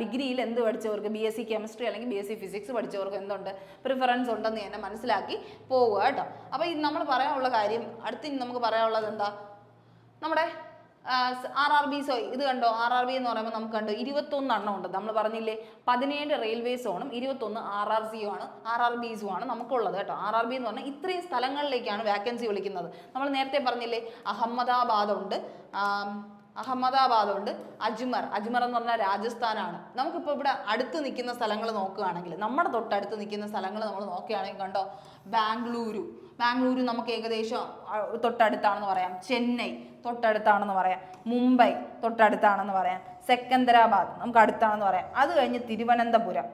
ഡിഗ്രിയിൽ എന്ത് പഠിച്ചവർക്ക്, BSc കെമിസ്ട്രി അല്ലെങ്കിൽ BSc ഫിസിക്സ് പഠിച്ചവർക്ക് എന്തുണ്ട്, പ്രിഫറൻസ് ഉണ്ടെന്ന് തന്നെ മനസ്സിലാക്കി പോവുക കേട്ടോ. അപ്പോൾ ഇത് നമ്മൾ പറയാനുള്ള കാര്യം, അടുത്ത് നമുക്ക് പറയാനുള്ളത് എന്താ, നമ്മുടെ RRB. ഇത് കണ്ടോ, RRB എന്ന് പറയുമ്പോൾ നമുക്ക് കണ്ടോ 21 എണ്ണം ഉണ്ട്. നമ്മൾ പറഞ്ഞില്ലേ 17 റെയിൽവേ സോണും 21 RRBസും ആണ് നമുക്കുള്ളത് കേട്ടോ. RRB എന്ന് പറഞ്ഞാൽ ഇത്രയും സ്ഥലങ്ങളിലേക്കാണ് വാക്കൻസി വിളിക്കുന്നത്. നമ്മൾ നേരത്തെ പറഞ്ഞില്ലേ, അഹമ്മദാബാദ് ഉണ്ട്, അജ്മർ എന്ന് പറഞ്ഞാൽ രാജസ്ഥാനാണ്. നമുക്കിപ്പോൾ ഇവിടെ അടുത്ത് നിൽക്കുന്ന സ്ഥലങ്ങൾ നോക്കുകയാണെങ്കിൽ, നമ്മുടെ തൊട്ടടുത്ത് നിൽക്കുന്ന സ്ഥലങ്ങൾ നമ്മൾ നോക്കുകയാണെങ്കിൽ കണ്ടോ, ബാംഗ്ലൂരു നമുക്ക് ഏകദേശം തൊട്ടടുത്താണെന്ന് പറയാം, ചെന്നൈ തൊട്ടടുത്താണെന്ന് പറയാം, മുംബൈ തൊട്ടടുത്താണെന്ന് പറയാം, സെക്കന്ദരാബാദ് നമുക്ക് അടുത്താണെന്ന് പറയാം. അത് കഴിഞ്ഞ് തിരുവനന്തപുരം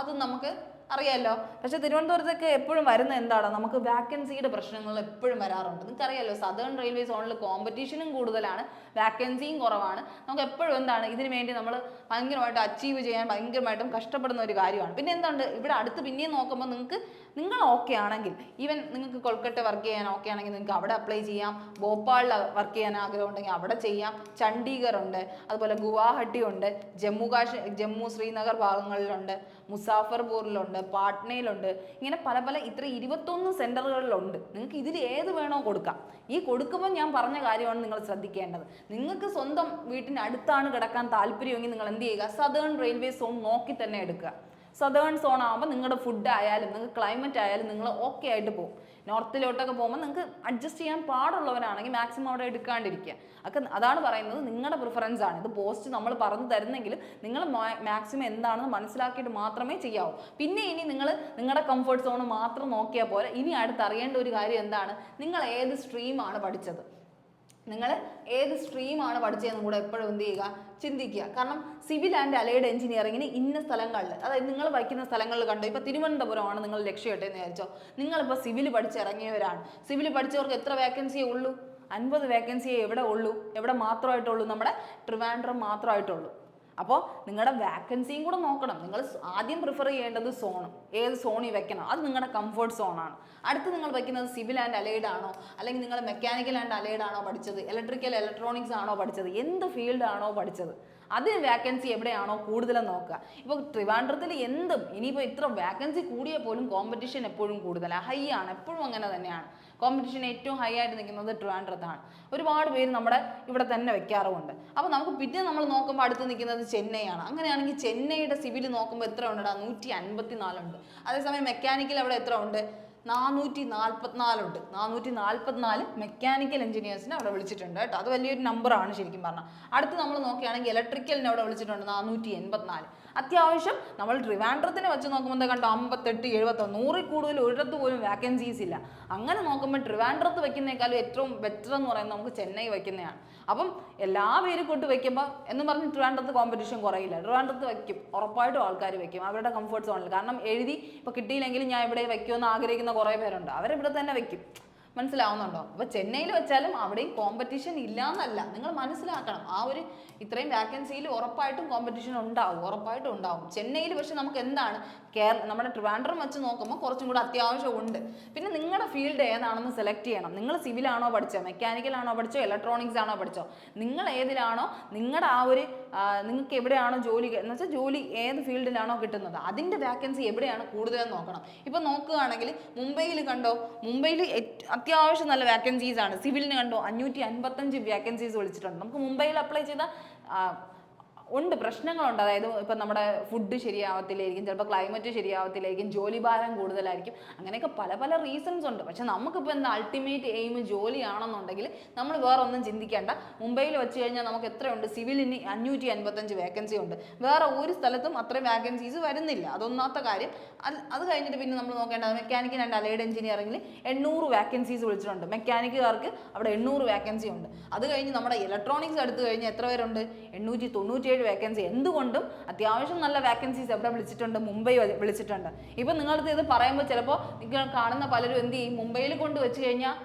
അത് നമുക്ക് അറിയാമല്ലോ. പക്ഷെ തിരുവനന്തപുരത്തൊക്കെ എപ്പോഴും വരുന്ന എന്താണ്, നമുക്ക് വാക്കൻസിയുടെ പ്രശ്നങ്ങൾ എപ്പോഴും വരാറുണ്ട്. നിങ്ങൾക്കറിയാമല്ലോ, സദേൺ റെയിൽവേ സോണിൽ കോമ്പറ്റീഷനും കൂടുതലാണ്, വാക്കൻസിയും കുറവാണ്. നമുക്ക് എപ്പോഴും എന്താണ്, ഇതിനു വേണ്ടി നമ്മൾ ഭയങ്കരമായിട്ട് അച്ചീവ് ചെയ്യാൻ ഭയങ്കരമായിട്ടും കഷ്ടപ്പെടുന്ന ഒരു കാര്യമാണ്. പിന്നെ എന്തുണ്ട്, ഇവിടെ അടുത്ത് പിന്നെയും നോക്കുമ്പോൾ നിങ്ങൾ ഓക്കെ ആണെങ്കിൽ, ഈവൻ നിങ്ങൾക്ക് കൊൽക്കട്ട വർക്ക് ചെയ്യാൻ ഓക്കെ ആണെങ്കിൽ നിങ്ങൾക്ക് അവിടെ അപ്ലൈ ചെയ്യാം. ഭോപ്പാളിൽ വർക്ക് ചെയ്യാൻ ആഗ്രഹം ഉണ്ടെങ്കിൽ അവിടെ ചെയ്യാം. ചണ്ഡീഗഡ് ഉണ്ട്, അതുപോലെ ഗുവാഹട്ടി ഉണ്ട്, ജമ്മു ശ്രീനഗർ ഭാഗങ്ങളിലുണ്ട്, മുസാഫർപൂരിലുണ്ട്, പാട്നയിലുണ്ട്. ഇങ്ങനെ പല ഇത്ര 21 സെൻറ്ററുകളിലുണ്ട്. നിങ്ങൾക്ക് ഇതിൽ ഏത് വേണോ കൊടുക്കാം. ഈ കൊടുക്കുമ്പോൾ ഞാൻ പറഞ്ഞ കാര്യമാണ് നിങ്ങൾ ശ്രദ്ധിക്കേണ്ടത്. നിങ്ങൾക്ക് സ്വന്തം വീട്ടിന് അടുത്താണ് കിടക്കാൻ താല്പര്യമെങ്കിൽ നിങ്ങൾ എന്ത് ചെയ്യുക, സദേൺ റെയിൽവേ സോൺ നോക്കി തന്നെ എടുക്കുക. സദേൺ സോൺ ആകുമ്പോൾ നിങ്ങളുടെ ഫുഡ് ആയാലും നിങ്ങൾക്ക് ക്ലൈമറ്റ് ആയാലും നിങ്ങൾ ഓക്കെ ആയിട്ട് പോകും. നോർത്തിലോട്ടൊക്കെ പോകുമ്പോൾ നിങ്ങൾക്ക് അഡ്ജസ്റ്റ് ചെയ്യാൻ പാടുള്ളവരാണെങ്കിൽ മാക്സിമം അവിടെ എടുക്കാണ്ടിരിക്കുക. അതാണ് പറയുന്നത്, നിങ്ങളുടെ പ്രിഫറൻസ് ആണ്. ഇത് പോസ്റ്റ് നമ്മൾ പറഞ്ഞു തരുന്നെങ്കിലും നിങ്ങൾ മാക്സിമം എന്താണെന്ന് മനസ്സിലാക്കിയിട്ട് മാത്രമേ ചെയ്യാവൂ. പിന്നെ ഇനി നിങ്ങൾ നിങ്ങളുടെ കംഫർട്ട് സോൺ മാത്രം നോക്കിയാൽ പോലെ ഇനി അടുത്തറിയേണ്ട ഒരു കാര്യം എന്താണ്, നിങ്ങൾ ഏത് സ്ട്രീമാണ് പഠിച്ചത്, നിങ്ങൾ ഏത് സ്ട്രീമാണ് പഠിച്ചതെന്നും കൂടെ എപ്പോഴും എന്ത് ചെയ്യുക, ചിന്തിക്കുക. കാരണം സിവിൽ ആൻഡ് അലൈഡ് എഞ്ചിനീയറിങ്ങിന് ഇന്ന സ്ഥലങ്ങളിൽ, അതായത് നിങ്ങൾ വയ്ക്കുന്ന സ്ഥലങ്ങളിൽ കണ്ടോ, ഇപ്പോൾ തിരുവനന്തപുരമാണ് നിങ്ങൾ ലക്ഷ്യമിട്ടെന്ന് വിചാരിച്ചോ, നിങ്ങളിപ്പോൾ സിവിൽ പഠിച്ചിറങ്ങിയവരാണ്. സിവിൽ പഠിച്ചവർക്ക് എത്ര വേക്കൻസിയേ ഉള്ളൂ? 50 വേക്കൻസിയേ എവിടെ ഉള്ളൂ? എവിടെ മാത്രമായിട്ടുള്ളൂ? നമ്മുടെ ട്രിവാൻഡ്രം മാത്രമായിട്ടുള്ളൂ. അപ്പോൾ നിങ്ങളുടെ വാക്കൻസിയും കൂടെ നോക്കണം. നിങ്ങൾ ആദ്യം പ്രിഫർ ചെയ്യേണ്ടത് സോണ്, ഏത് സോണിൽ വെക്കണം, അത് നിങ്ങളുടെ കംഫർട്ട് സോണാണ്. അടുത്ത് നിങ്ങൾ വയ്ക്കുന്നത് സിവിൽ ആൻഡ് അലൈഡ് ആണോ, അല്ലെങ്കിൽ നിങ്ങൾ മെക്കാനിക്കൽ ആൻഡ് അലൈഡ് ആണോ പഠിച്ചത്, ഇലക്ട്രിക്കൽ ഇലക്ട്രോണിക്സ് ആണോ പഠിച്ചത്, എന്ത് ഫീൽഡ് ആണോ പഠിച്ചത്, അതിന് വാക്കൻസി എവിടെയാണോ കൂടുതലും നോക്കുക. ഇപ്പോൾ ട്രിവാൻഡ്രത്തിൽ എന്തും ഇനിയിപ്പോൾ ഇത്ര വാക്കൻസി കൂടിയാൽ പോലും കോമ്പറ്റീഷൻ എപ്പോഴും കൂടുതലാണ്, ഹൈ ആണ്, എപ്പോഴും അങ്ങനെ തന്നെയാണ്. കോമ്പറ്റീഷൻ ഏറ്റവും ഹൈ ആയിട്ട് നിൽക്കുന്നത് ട്രിവാൻഡ്രത്താണ്. ഒരുപാട് പേര് നമ്മുടെ ഇവിടെ തന്നെ വെക്കാറുമുണ്ട്. അപ്പോൾ നമുക്ക് പിന്നെ നമ്മൾ നോക്കുമ്പോൾ അടുത്ത് നിൽക്കുന്നത് ചെന്നൈയാണ്. അങ്ങനെയാണെങ്കിൽ ചെന്നൈയുടെ സിവിൽ നോക്കുമ്പോൾ എത്ര ഉണ്ടെടാ? 154 ഉണ്ട്. അതേസമയം മെക്കാനിക്കൽ അവിടെ എത്ര ഉണ്ട്? 444 ഉണ്ട്. 444 മെക്കാനിക്കൽ എഞ്ചിനീയേഴ്സിനെ അവിടെ വിളിച്ചിട്ടുണ്ട് കേട്ടോ. അത് വലിയൊരു നമ്പറാണ് ശരിക്കും പറഞ്ഞാൽ. അടുത്ത് നമ്മൾ നോക്കുകയാണെങ്കിൽ ഇലക്ട്രിക്കലിനെ അവിടെ വിളിച്ചിട്ടുണ്ട് 484. അത്യാവശ്യം നമ്മൾ ട്രിവാൻഡ്രത്തിനെ വെച്ച് നോക്കുമ്പോൾ എന്താ കണ്ടോ, 58, 71, 100 കൂടുതൽ ഒരിടത്ത് പോലും വാക്കൻസീസ് ഇല്ല. അങ്ങനെ നോക്കുമ്പോൾ ട്രിവാൻഡ്രത്ത് വെക്കുന്നേക്കാളും ഏറ്റവും ബെറ്റർ എന്ന് പറയുന്നത് നമുക്ക് ചെന്നൈ വെക്കുന്നതാണ്. അപ്പം എല്ലാ പേരും കൊണ്ട് വെക്കുമ്പോൾ എന്ന് പറഞ്ഞ് ട്രിവാൻഡ്രത്ത് കോമ്പറ്റീഷൻ കുറയില്ല. ട്രിവാൻഡ്രത്ത് വെക്കും, ഉറപ്പായിട്ടും ആൾക്കാർ വെക്കും അവരുടെ കംഫർട്ട് സോണിൽ. കാരണം എഴുതി ഇപ്പോൾ കിട്ടിയില്ലെങ്കിലും ഞാൻ ഇവിടെ വെക്കുമെന്ന് ആഗ്രഹിക്കുന്ന കുറേ പേരുണ്ട്, അവരിവിടെ തന്നെ വെക്കും. മനസ്സിലാവുന്നുണ്ടോ? അപ്പോൾ ചെന്നൈയിൽ വെച്ചാലും അവിടെയും കോമ്പറ്റീഷൻ ഇല്ല എന്നല്ല, നിങ്ങൾ മനസ്സിലാക്കണം. ആ ഒരു ഇത്രയും വാക്കൻസിയിൽ ഉറപ്പായിട്ടും കോമ്പറ്റീഷൻ ഉണ്ടാവും, ഉറപ്പായിട്ടും ഉണ്ടാവും. ചെന്നൈയിൽ പക്ഷെ നമുക്ക് എന്താണ് നമ്മുടെ ട്രിവാൻഡ്രം വെച്ച് നോക്കുമ്പോൾ കുറച്ചും കൂടെ അത്യാവശ്യം ഉണ്ട്. പിന്നെ നിങ്ങളുടെ ഫീൽഡ് ഏതാണെന്ന് സെലക്ട് ചെയ്യണം. നിങ്ങൾ സിവിലാണോ പഠിച്ചോ, മെക്കാനിക്കൽ ആണോ പഠിച്ചോ, ഇലക്ട്രോണിക്സ് ആണോ പഠിച്ചോ, നിങ്ങൾ ഏതിലാണോ നിങ്ങളുടെ ആ ഒരു നിങ്ങൾക്ക് എവിടെയാണോ ജോലി എന്ന് വെച്ചാൽ ജോലി ഏത് ഫീൽഡിലാണോ കിട്ടുന്നത് അതിൻ്റെ വാക്കൻസി എവിടെയാണ് കൂടുതലെന്ന് നോക്കണം. ഇപ്പം നോക്കുകയാണെങ്കിൽ മുംബൈയിൽ കണ്ടോ, മുംബൈയിൽ അത്യാവശ്യം നല്ല വാക്കൻസീസ് ആണ്. സിവിലിന് കണ്ടോ 555 വാക്കൻസീസ് വിളിച്ചിട്ടുണ്ട്. നമുക്ക് മുംബൈയിൽ അപ്ലൈ ചെയ്ത ഉണ്ട്, പ്രശ്നങ്ങളുണ്ട്. അതായത് ഇപ്പം നമ്മുടെ ഫുഡ് ശരിയാവത്തില്ലായിരിക്കും, ചിലപ്പോൾ ക്ലൈമറ്റ് ശരിയാവത്തില്ലായിരിക്കും, ജോലി ഭാരം കൂടുതലായിരിക്കും, അങ്ങനെയൊക്കെ പല പല റീസൺസ് ഉണ്ട്. പക്ഷെ നമുക്കിപ്പോൾ എന്താ അൾട്ടിമേറ്റ് എയിം ജോലിയാണെന്നുണ്ടെങ്കിൽ നമ്മൾ വേറെ ഒന്നും ചിന്തിക്കേണ്ട. മുംബൈയിൽ വെച്ച് കഴിഞ്ഞാൽ നമുക്ക് എത്രയുണ്ട്, സിവിലിന് 555 വേക്കൻസി ഉണ്ട്. വേറെ ഒരു സ്ഥലത്തും അത്രയും വാക്കൻസീസ് വരുന്നില്ല, അതൊന്നാമത്തെ കാര്യം. അത് കഴിഞ്ഞിട്ട് പിന്നെ നമ്മൾ നോക്കേണ്ടത് മെക്കാനിക്കൽ ആൻഡ് അലൈഡ് എഞ്ചിനീയറിംഗിൽ 800 വാക്കൻസീസ് വിളിച്ചിട്ടുണ്ട്. മെക്കാനിക്കുകാർക്ക് അവിടെ 800 വാക്കൻസി ഉണ്ട്. അത് കഴിഞ്ഞ് നമ്മുടെ ഇലക്ട്രോണിക്സ് എടുത്തു കഴിഞ്ഞാൽ എത്ര പേരുണ്ട്? 897 വേക്കൻസി. എന്തുകൊണ്ടും അത്യാവശ്യം നല്ല വാക്കൻസീസ് എവിടെ വിളിച്ചിട്ടുണ്ട്? മുംബൈ വിളിച്ചിട്ടുണ്ട്. ഇപ്പം നിങ്ങളടുത്ത് ഇത് പറയുമ്പോൾ ചിലപ്പോൾ നിങ്ങൾ കാണുന്ന പലരും എന്ത് ചെയ്യും, മുംബൈയിൽ കൊണ്ട് വെച്ച് കഴിഞ്ഞാൽ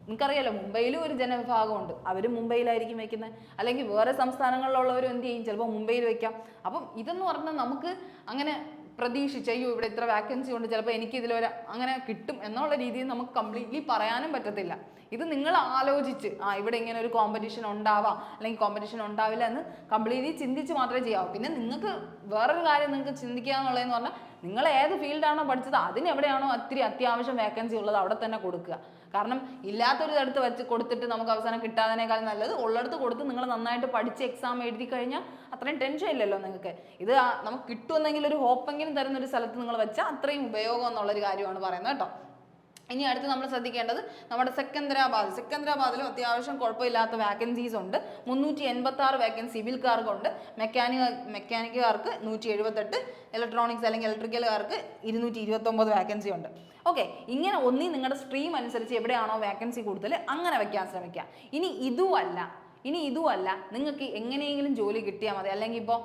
നിങ്ങൾക്കറിയാലോ മുംബൈയിലും ഒരു ജനവിഭാഗമുണ്ട്, അവരും മുംബൈയിലായിരിക്കും വെക്കുന്നത്. അല്ലെങ്കിൽ വേറെ സംസ്ഥാനങ്ങളിലുള്ളവരും എന്ത് ചെയ്യും, ചിലപ്പോൾ മുംബൈയിൽ വെക്കാം. അപ്പം ഇതെന്ന് പറഞ്ഞാൽ നമുക്ക് അങ്ങനെ പ്രതീക്ഷിച്ച് അയ്യോ ഇവിടെ ഇത്ര വാക്കൻസി ഉണ്ട്, ചിലപ്പോൾ എനിക്ക് ഇതിലൊരു അങ്ങനെ കിട്ടും എന്നുള്ള രീതിയിൽ നമുക്ക് കംപ്ലീറ്റ്ലി പറയാനും പറ്റത്തില്ല. ഇത് നിങ്ങൾ ആലോചിച്ച് ഇവിടെ ഇങ്ങനെ ഒരു കോമ്പറ്റീഷൻ ഉണ്ടാവാം അല്ലെങ്കിൽ കോമ്പറ്റീഷൻ ഉണ്ടാവില്ല എന്ന് കംപ്ലീറ്റ്ലി ചിന്തിച്ച് മാത്രമേ ചെയ്യാവൂ. പിന്നെ നിങ്ങൾക്ക് വേറൊരു കാര്യം നിങ്ങൾക്ക് ചിന്തിക്കുക എന്നുള്ളതെന്ന് പറഞ്ഞാൽ നിങ്ങൾ ഏത് ഫീൽഡാണോ പഠിച്ചത് അതിന് എവിടെയാണോ ഒത്തിരി അത്യാവശ്യം വേക്കൻസി ഉള്ളത് അവിടെ തന്നെ കൊടുക്കുക. കാരണം ഇല്ലാത്തൊരു അടുത്ത് വെച്ച് കൊടുത്തിട്ട് നമുക്ക് അവസാനം കിട്ടാതിനേക്കാൾ നല്ലത് ഉള്ളിടത്ത് കൊടുത്ത് നിങ്ങൾ നന്നായിട്ട് പഠിച്ച് എക്സാം എഴുതി കഴിഞ്ഞാൽ അത്രയും ടെൻഷൻ ഇല്ലല്ലോ നിങ്ങൾക്ക്. ഇത് നമുക്ക് കിട്ടുമെന്നെങ്കിൽ ഒരു ഹോപ്പെങ്കിലും തരുന്നൊരു സ്ഥലത്ത് നിങ്ങൾ വെച്ചാൽ അത്രയും ഉപയോഗം എന്നുള്ളൊരു കാര്യമാണ് പറയുന്നത് കേട്ടോ. ഇനി അടുത്ത് നമ്മൾ ശ്രദ്ധിക്കേണ്ടത് നമ്മുടെ സെക്കന്ദരാബാദിലും അത്യാവശ്യം കുഴപ്പമില്ലാത്ത വാക്കൻസീസ് ഉണ്ട്. 386 വാക്കൻസി സിവിൽക്കാർക്കുണ്ട്. മെക്കാനിക്കുകാർക്ക് 178, ഇലക്ട്രോണിക്സ് അല്ലെങ്കിൽ ഇലക്ട്രിക്കലുകാർക്ക് 229 വാക്കൻസി ഉണ്ട്. ഓക്കെ, ഇങ്ങനെ ഒന്നി നിങ്ങളുടെ സ്ട്രീം അനുസരിച്ച് എവിടെയാണോ വാക്കൻസി കൂടുതൽ അങ്ങനെ വെക്കാൻ ശ്രമിക്കുക. ഇനി ഇതുമല്ല നിങ്ങൾക്ക് എങ്ങനെയെങ്കിലും ജോലി കിട്ടിയാൽ മതി, അല്ലെങ്കിൽ ഇപ്പോൾ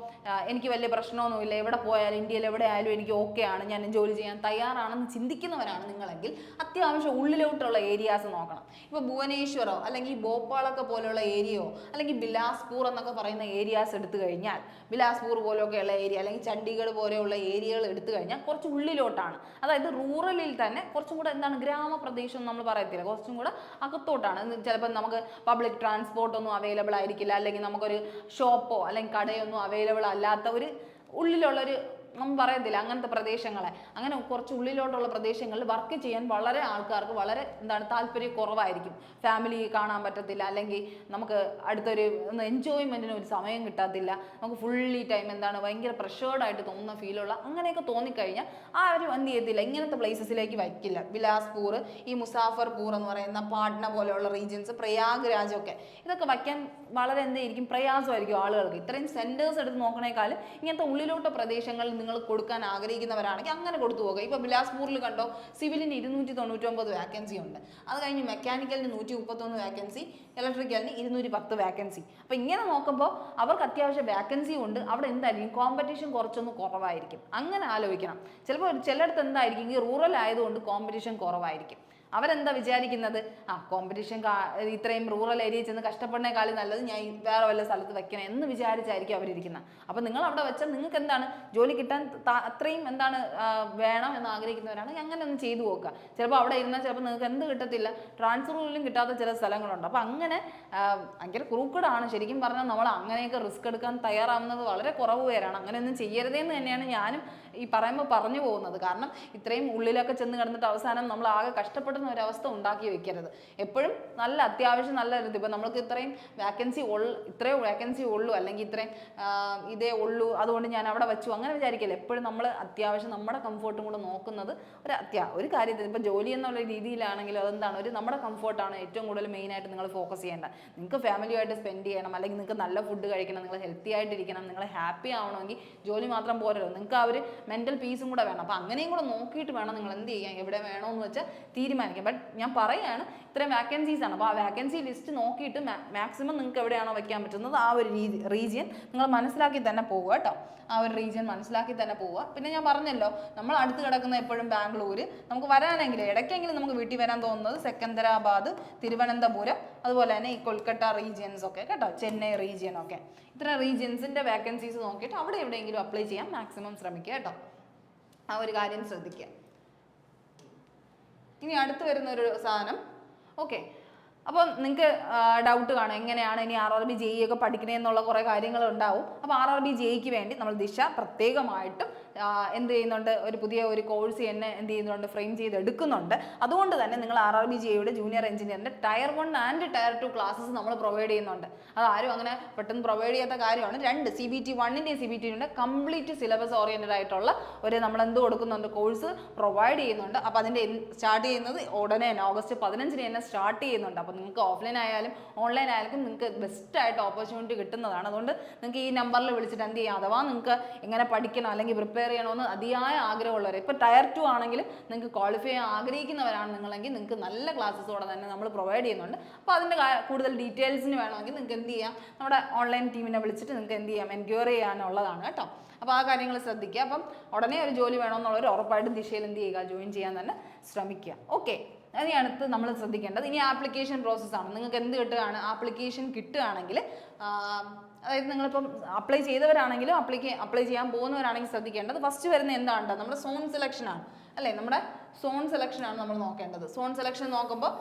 എനിക്ക് വലിയ പ്രശ്നമൊന്നുമില്ല, എവിടെ പോയാലും ഇന്ത്യയിൽ എവിടെ ആയാലും എനിക്ക് ഓക്കെ ആണ്, ഞാൻ ജോലി ചെയ്യാൻ തയ്യാറാണെന്ന് ചിന്തിക്കുന്നവരാണ് നിങ്ങളെങ്കിൽ അത്യാവശ്യം ഉള്ളിലോട്ടുള്ള ഏരിയാസ് നോക്കണം. ഇപ്പോൾ ഭുവനേശ്വറോ അല്ലെങ്കിൽ ഭോപ്പാളൊക്കെ പോലെയുള്ള ഏരിയയോ അല്ലെങ്കിൽ ബിലാസ്പൂർ എന്നൊക്കെ പറയുന്ന ഏരിയാസ് എടുത്തു കഴിഞ്ഞാൽ, ബിലാസ്പൂർ പോലെയൊക്കെയുള്ള ഏരിയ അല്ലെങ്കിൽ ചണ്ഡീഗഡ് പോലെയുള്ള ഏരിയകൾ എടുത്തു കഴിഞ്ഞാൽ കുറച്ച് ഉള്ളിലോട്ടാണ്. അതായത് റൂറലിൽ തന്നെ കുറച്ചും കൂടെ എന്താണ് ഗ്രാമപ്രദേശം നമ്മൾ പറയത്തില്ല, കുറച്ചും കൂടെ അകത്തോട്ടാണ്. ചിലപ്പോൾ നമുക്ക് പബ്ലിക് ട്രാൻസ്പോർട്ടൊന്നും അവൈലബിൾ ആയിരിക്കില്ല, അല്ലെങ്കിൽ നമുക്കൊരു ഷോപ്പോ അല്ലെങ്കിൽ കടയൊന്നും അവൈലബിൾ അല്ലാത്ത ഒരു ഉള്ളിലുള്ളൊരു നമ്മൾ പറയത്തില്ല അങ്ങനത്തെ പ്രദേശങ്ങളെ, അങ്ങനെ കുറച്ച് ഉള്ളിലോട്ടുള്ള പ്രദേശങ്ങളിൽ വർക്ക് ചെയ്യാൻ വളരെ ആൾക്കാർക്ക് വളരെ എന്താണ് താല്പര്യം കുറവായിരിക്കും. ഫാമിലി കാണാൻ പറ്റത്തില്ല, അല്ലെങ്കിൽ നമുക്ക് അടുത്തൊരു എൻജോയ്മെൻറ്റിന് ഒരു സമയം കിട്ടത്തില്ല, നമുക്ക് ഫുള്ളി ടൈം എന്താണ് ഭയങ്കര പ്രഷേർഡ് ആയിട്ട് തോന്നുന്ന ഫീലുള്ള അങ്ങനെയൊക്കെ തോന്നിക്കഴിഞ്ഞാൽ ആരും എന്ത് ചെയ്യത്തില്ല, ഇങ്ങനത്തെ പ്ലേസസിലേക്ക് വയ്ക്കില്ല. ബിലാസ്പൂർ, ഈ മുസാഫർപൂർ എന്ന് പറയുന്ന പാട്ന പോലെയുള്ള റീജിയൻസ്, പ്രയാഗ്രാജ് ഒക്കെ, ഇതൊക്കെ വയ്ക്കാൻ വളരെ എന്തായിരിക്കും പ്രയാസമായിരിക്കും ആളുകൾക്ക്. ഇത്രയും സെൻറ്റേഴ്സ് എടുത്ത് നോക്കണേക്കാളും ഇങ്ങനത്തെ ഉള്ളിലോട്ട് പ്രദേശങ്ങളിൽ നിങ്ങൾ കൊടുക്കാൻ ആഗ്രഹിക്കുന്നവരാണെങ്കിൽ അങ്ങനെ കൊടുത്തു പോകുക. ഇപ്പോൾ ബിലാസ്പൂരിൽ കണ്ടോ, സിവിലിന് 299 വാക്കൻസി ഉണ്ട്. അത് കഴിഞ്ഞ് മെക്കാനിക്കലിന് 131 വാക്കൻസി, ഇലക്ട്രിക്കലിന് 210 വാക്കൻസി. അപ്പോൾ ഇങ്ങനെ നോക്കുമ്പോൾ അവർക്ക് അത്യാവശ്യം വാക്കൻസി ഉണ്ട്. അവിടെ എന്തായിരിക്കും കോമ്പറ്റീഷൻ കുറച്ചൊന്ന് കുറവായിരിക്കും. അങ്ങനെ ആലോചിക്കണം. ചിലപ്പോൾ ചിലയിടത്ത് എന്തായിരിക്കും, ഈ റൂറൽ ആയതുകൊണ്ട് കോമ്പറ്റീഷൻ കുറവായിരിക്കും. അവരെന്താ വിചാരിക്കുന്നത്, കോമ്പറ്റീഷൻ ഇത്രയും റൂറൽ ഏരിയയിൽ ചെന്ന് കഷ്ടപ്പെടുന്നേക്കാളും നല്ലത് ഞാൻ വേറെ വല്ല സ്ഥലത്ത് വെക്കണം എന്ന് വിചാരിച്ചായിരിക്കും അവരിയ്ക്കുന്നത്. അപ്പോൾ നിങ്ങൾ അവിടെ വെച്ചാൽ നിങ്ങൾക്ക് എന്താണ് ജോലി കിട്ടാൻ അത്രയും എന്താണ് വേണം എന്ന് ആഗ്രഹിക്കുന്നവരാണ് അങ്ങനെ ഒന്ന് ചെയ്തു നോക്കുക. ചിലപ്പോൾ അവിടെ ഇരുന്നാൽ ചിലപ്പോൾ നിങ്ങൾക്ക് എന്ത് കിട്ടത്തില്ല, ട്രാൻസ്ഫർ പോലും കിട്ടാത്ത ചില സ്ഥലങ്ങളുണ്ട്. അപ്പോൾ അങ്ങനെ ഭയങ്കര ക്രൂക്കഡാണ്. ശരിക്കും പറഞ്ഞാൽ നമ്മൾ അങ്ങനെയൊക്കെ റിസ്ക് എടുക്കാൻ തയ്യാറാവുന്നത് വളരെ കുറവ് പേരാണ്. അങ്ങനെയൊന്നും ചെയ്യരുതേന്ന് തന്നെയാണ് ഞാനും ഈ പറയുമ്പോൾ പറഞ്ഞു പോകുന്നത്. കാരണം ഇത്രയും ഉള്ളിലൊക്കെ ചെന്ന് കിടന്നിട്ട് അവസാനം നമ്മൾ ആകെ കഷ്ടപ്പെടുന്ന ഒരവസ്ഥ ഉണ്ടാക്കി വെക്കരുത്. എപ്പോഴും നല്ല അത്യാവശ്യം നല്ല ഒരു ഇപ്പം നമ്മൾക്ക് ഇത്രയും വാക്കൻസി ഉള്ളൂ അല്ലെങ്കിൽ ഇത്രയും ഇതേ ഉള്ളൂ അതുകൊണ്ട് ഞാൻ അവിടെ വെച്ചു അങ്ങനെ വിചാരിക്കില്ല. എപ്പോഴും നമ്മൾ അത്യാവശ്യം നമ്മുടെ കംഫർട്ടും കൂടെ നോക്കുന്നത് ഒരു കാര്യത്തിൽ ഇപ്പം ജോലി എന്നുള്ള രീതിയിലാണെങ്കിലും അതെന്താണ് നമ്മുടെ കംഫർട്ടാണ് ഏറ്റവും കൂടുതൽ മെയിനായിട്ട് നിങ്ങൾ ഫോക്കസ് ചെയ്യേണ്ടത്. നിങ്ങൾക്ക് ഫാമിലിയായിട്ട് സ്പെൻഡ് ചെയ്യണം, അല്ലെങ്കിൽ നിങ്ങൾക്ക് നല്ല ഫുഡ് കഴിക്കണം, നിങ്ങൾ ഹെൽത്തി ആയിട്ടിരിക്കണം, നിങ്ങൾ ഹാപ്പി ആവണമെങ്കിൽ ജോലി മാത്രം പോരല്ലോ, നിങ്ങൾക്ക് ആ ഒരു മെൻ്റൽ പീസും കൂടെ വേണം. അപ്പോൾ അങ്ങനെയും കൂടെ നോക്കിയിട്ട് വേണം നിങ്ങൾ എന്ത് ചെയ്യാൻ, എവിടെ വേണമെന്ന് വെച്ചാൽ തീരുമാനിക്കാം. ബട്ട് ഞാൻ പറയുകയാണ് ഇത്രയും വാക്കൻസീസ് ആണ്. അപ്പോൾ ആ വാക്കൻസി ലിസ്റ്റ് നോക്കിയിട്ട് മാക്സിമം നിങ്ങൾക്ക് എവിടെയാണോ വയ്ക്കാൻ പറ്റുന്നത് ആ ഒരു റീജിയൻ നിങ്ങൾ മനസ്സിലാക്കി തന്നെ പോവുക കേട്ടോ. ആ ഒരു റീജിയൻ മനസ്സിലാക്കി തന്നെ പോവുക. പിന്നെ ഞാൻ പറഞ്ഞല്ലോ നമ്മൾ അടുത്ത് കിടക്കുന്ന എപ്പോഴും ബാംഗ്ലൂർ, നമുക്ക് വരാനെങ്കിലും ഇടയ്ക്കെങ്കിലും നമുക്ക് വീട്ടിൽ വരാൻ തോന്നുന്നത് സെക്കന്ദരാബാദ്, തിരുവനന്തപുരം, അതുപോലെ തന്നെ ഈ കൊൽക്കട്ട റീജിയൻസ് ഒക്കെ കേട്ടോ, ചെന്നൈ റീജിയൻ ഒക്കെ, ഇത്ര റീജിയൻസിൻ്റെ വാക്കൻസീസ് നോക്കിയിട്ട് അവിടെ എവിടെയെങ്കിലും അപ്ലൈ ചെയ്യാൻ മാക്സിമം ശ്രമിക്കുക കേട്ടോ. ആ ഒരു കാര്യം ശ്രദ്ധിക്കുക. ഇനി അടുത്ത് വരുന്നൊരു സാധനം, ഓക്കെ, അപ്പോൾ നിങ്ങൾക്ക് ഡൗട്ട് കാണും എങ്ങനെയാണ് ഇനി RRB JEE ഒക്കെ പഠിക്കണേന്നുള്ള കുറേ കാര്യങ്ങൾ ഉണ്ടാവും. അപ്പോൾ RRB JEEക്ക് വേണ്ടി നമ്മൾ ദിശ പ്രത്യേകമായിട്ടും എന്ത് ചെയ്യുന്നുണ്ട്, ഒരു പുതിയ ഒരു കോഴ്സ് തന്നെ എന്ത് ചെയ്യുന്നുണ്ട്, ഫ്രെയിം ചെയ്ത് എടുക്കുന്നുണ്ട്. അതുകൊണ്ട് തന്നെ നിങ്ങൾ RRB JEEയുടെ ജൂനിയർ എഞ്ചിനീയറിൻ്റെ Tier 1 ആൻഡ് Tier 2 ക്ലാസ്സസ് നമ്മൾ പ്രൊവൈഡ് ചെയ്യുന്നുണ്ട്. അതാരും അങ്ങനെ പെട്ടെന്ന് പ്രൊവൈഡ് ചെയ്യാത്ത കാര്യമാണ്. 2 CBT 1ൻ്റെയും CBT 2ൻ്റെ കംപ്ലീറ്റ് സിലബസ് ഓറിയൻറ്റഡ് ആയിട്ടുള്ള നമ്മൾ എന്ത് കൊടുക്കുന്നുണ്ട്, കോഴ്സ് പ്രൊവൈഡ് ചെയ്യുന്നുണ്ട്. അപ്പോൾ അതിൻ്റെ സ്റ്റാർട്ട് ചെയ്യുന്നത് ഉടനെ തന്നെ ഓഗസ്റ്റ് 15 തന്നെ സ്റ്റാർട്ട് ചെയ്യുന്നുണ്ട്. അപ്പോൾ നിങ്ങൾക്ക് ഓഫ്ലൈൻ ആയാലും ഓൺലൈൻ ആയാലും നിങ്ങൾക്ക് ബെസ്റ്റായിട്ട് ഓപ്പർച്യൂണിറ്റി കിട്ടുന്നതാണ്. അതുകൊണ്ട് നിങ്ങൾക്ക് ഈ നമ്പറിൽ വിളിച്ചിട്ട് എന്ത് ചെയ്യാം, അഥവാ നിങ്ങൾക്ക് എങ്ങനെ പഠിക്കണം അല്ലെങ്കിൽ പ്രിപ്പയർ ചെയ്യണമെന്ന് അതിയായ ആഗ്രഹമുള്ളവർ, ഇപ്പോൾ Tier 2 ആണെങ്കിൽ നിങ്ങൾക്ക് ക്വാളിഫൈ ചെയ്യാൻ ആഗ്രഹിക്കുന്നവരാണ് നിങ്ങളെങ്കിൽ നിങ്ങൾക്ക് നല്ല ക്ലാസ്സസോടെ തന്നെ നമ്മൾ പ്രൊവൈഡ് ചെയ്യുന്നുണ്ട്. അപ്പോൾ അതിൻ്റെ കൂടുതൽ ഡീറ്റെയിൽസിന് വേണമെങ്കിൽ നിങ്ങൾക്ക് എന്ത് ചെയ്യാം, നമ്മുടെ ഓൺലൈൻ ടീമിനെ വിളിച്ചിട്ട് നിങ്ങൾക്ക് എന്ത് ചെയ്യാം, എൻക്വയറി ചെയ്യാനുള്ളതാണ് കേട്ടോ. അപ്പോൾ ആ കാര്യങ്ങൾ ശ്രദ്ധിക്കുക. അപ്പം ഉടനെ ഒരു ജോലി വേണമെന്നുള്ളവർ ഉറപ്പായിട്ടും ദിശയിൽ എന്ത് ചെയ്യുക, ജോയിൻ ചെയ്യാൻ തന്നെ ശ്രമിക്കുക. ഓക്കെ, ഇനി അടുത്ത് നമ്മൾ ശ്രദ്ധിക്കേണ്ടത് ഇനി ആപ്ലിക്കേഷൻ പ്രോസസ്സാണ്. നിങ്ങൾക്ക് എന്ത് കിട്ടുകയാണ്, ആപ്ലിക്കേഷൻ കിട്ടുകയാണെങ്കിൽ അതായത് നിങ്ങളിപ്പം അപ്ലൈ ചെയ്തവരാണെങ്കിലും അപ്ലൈ ചെയ്യാൻ പോകുന്നവരാണെങ്കിൽ ശ്രദ്ധിക്കേണ്ടത് ഫസ്റ്റ് വരുന്ന എന്താണ്, നമ്മുടെ സോൺ സെലക്ഷനാണ് അല്ലേ. നമ്മുടെ സോൺ സെലക്ഷനാണ് നമ്മൾ നോക്കേണ്ടത്. സോൺ സെലക്ഷൻ നോക്കുമ്പോൾ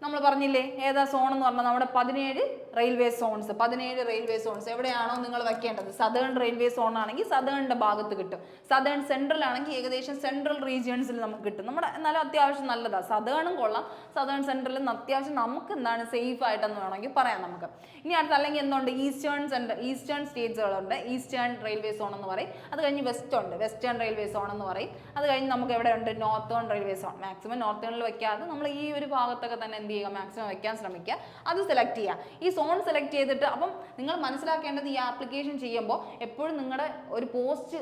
നമ്മൾ പറഞ്ഞില്ലേ ഏതാ സോൺ എന്ന് പറഞ്ഞാൽ നമ്മുടെ 17 റെയിൽവേ സോൺസ്. 17 റെയിൽവേ സോൺസ് എവിടെയാണോ നിങ്ങൾ വെക്കേണ്ടത്. സദേൺ റെയിൽവേ സോൺ ആണെങ്കിൽ സദേണിൻ്റെ ഭാഗത്ത് കിട്ടും. സദേൺ സെൻട്രൽ ആണെങ്കിൽ ഏകദേശം സെൻട്രൽ റീജിയൻസിൽ നമുക്ക് കിട്ടും. നമ്മുടെ എന്നാലും അത്യാവശ്യം നല്ലതാണ്. സദേണും കൊള്ളാം, സദേൺ സെൻട്രലും അത്യാവശ്യം നമുക്ക് എന്താണ് സേഫ് ആയിട്ടെന്ന് വേണമെങ്കിൽ പറയാം നമുക്ക്. ഇനി അടുത്ത് അല്ലെങ്കിൽ എന്തുണ്ട്, ഈസ്റ്റേൺ സ്റ്റേറ്റ്സുകളുണ്ട്, ഈസ്റ്റേൺ റെയിൽവേ സോൺ എന്ന് പറയും. അത് കഴിഞ്ഞ് വെസ്റ്റേൺ റെയിൽവേ സോൺ എന്ന് പറയും. അത് കഴിഞ്ഞ് നമുക്ക് എവിടെയുണ്ട്, നോർത്തേൺ റെയിൽവേ സോൺ. മാക്സിമം നോർത്തേണിൽ വെക്കാതെ നമ്മൾ ഈ ഒരു ഭാഗത്തൊക്കെ തന്നെ എന്ത് ചെയ്യുക, മാക്സിമം വെക്കാൻ ശ്രമിക്കുക. അത് സെലക്ട് ചെയ്യുക. ഈ സോൺ സെലക്ട് ചെയ്തിട്ട് അപ്പം നിങ്ങൾ മനസ്സിലാക്കേണ്ടത് ഈ ആപ്ലിക്കേഷൻ ചെയ്യുമ്പോൾ എപ്പോഴും നിങ്ങളുടെ ഒരു പോസ്റ്റ്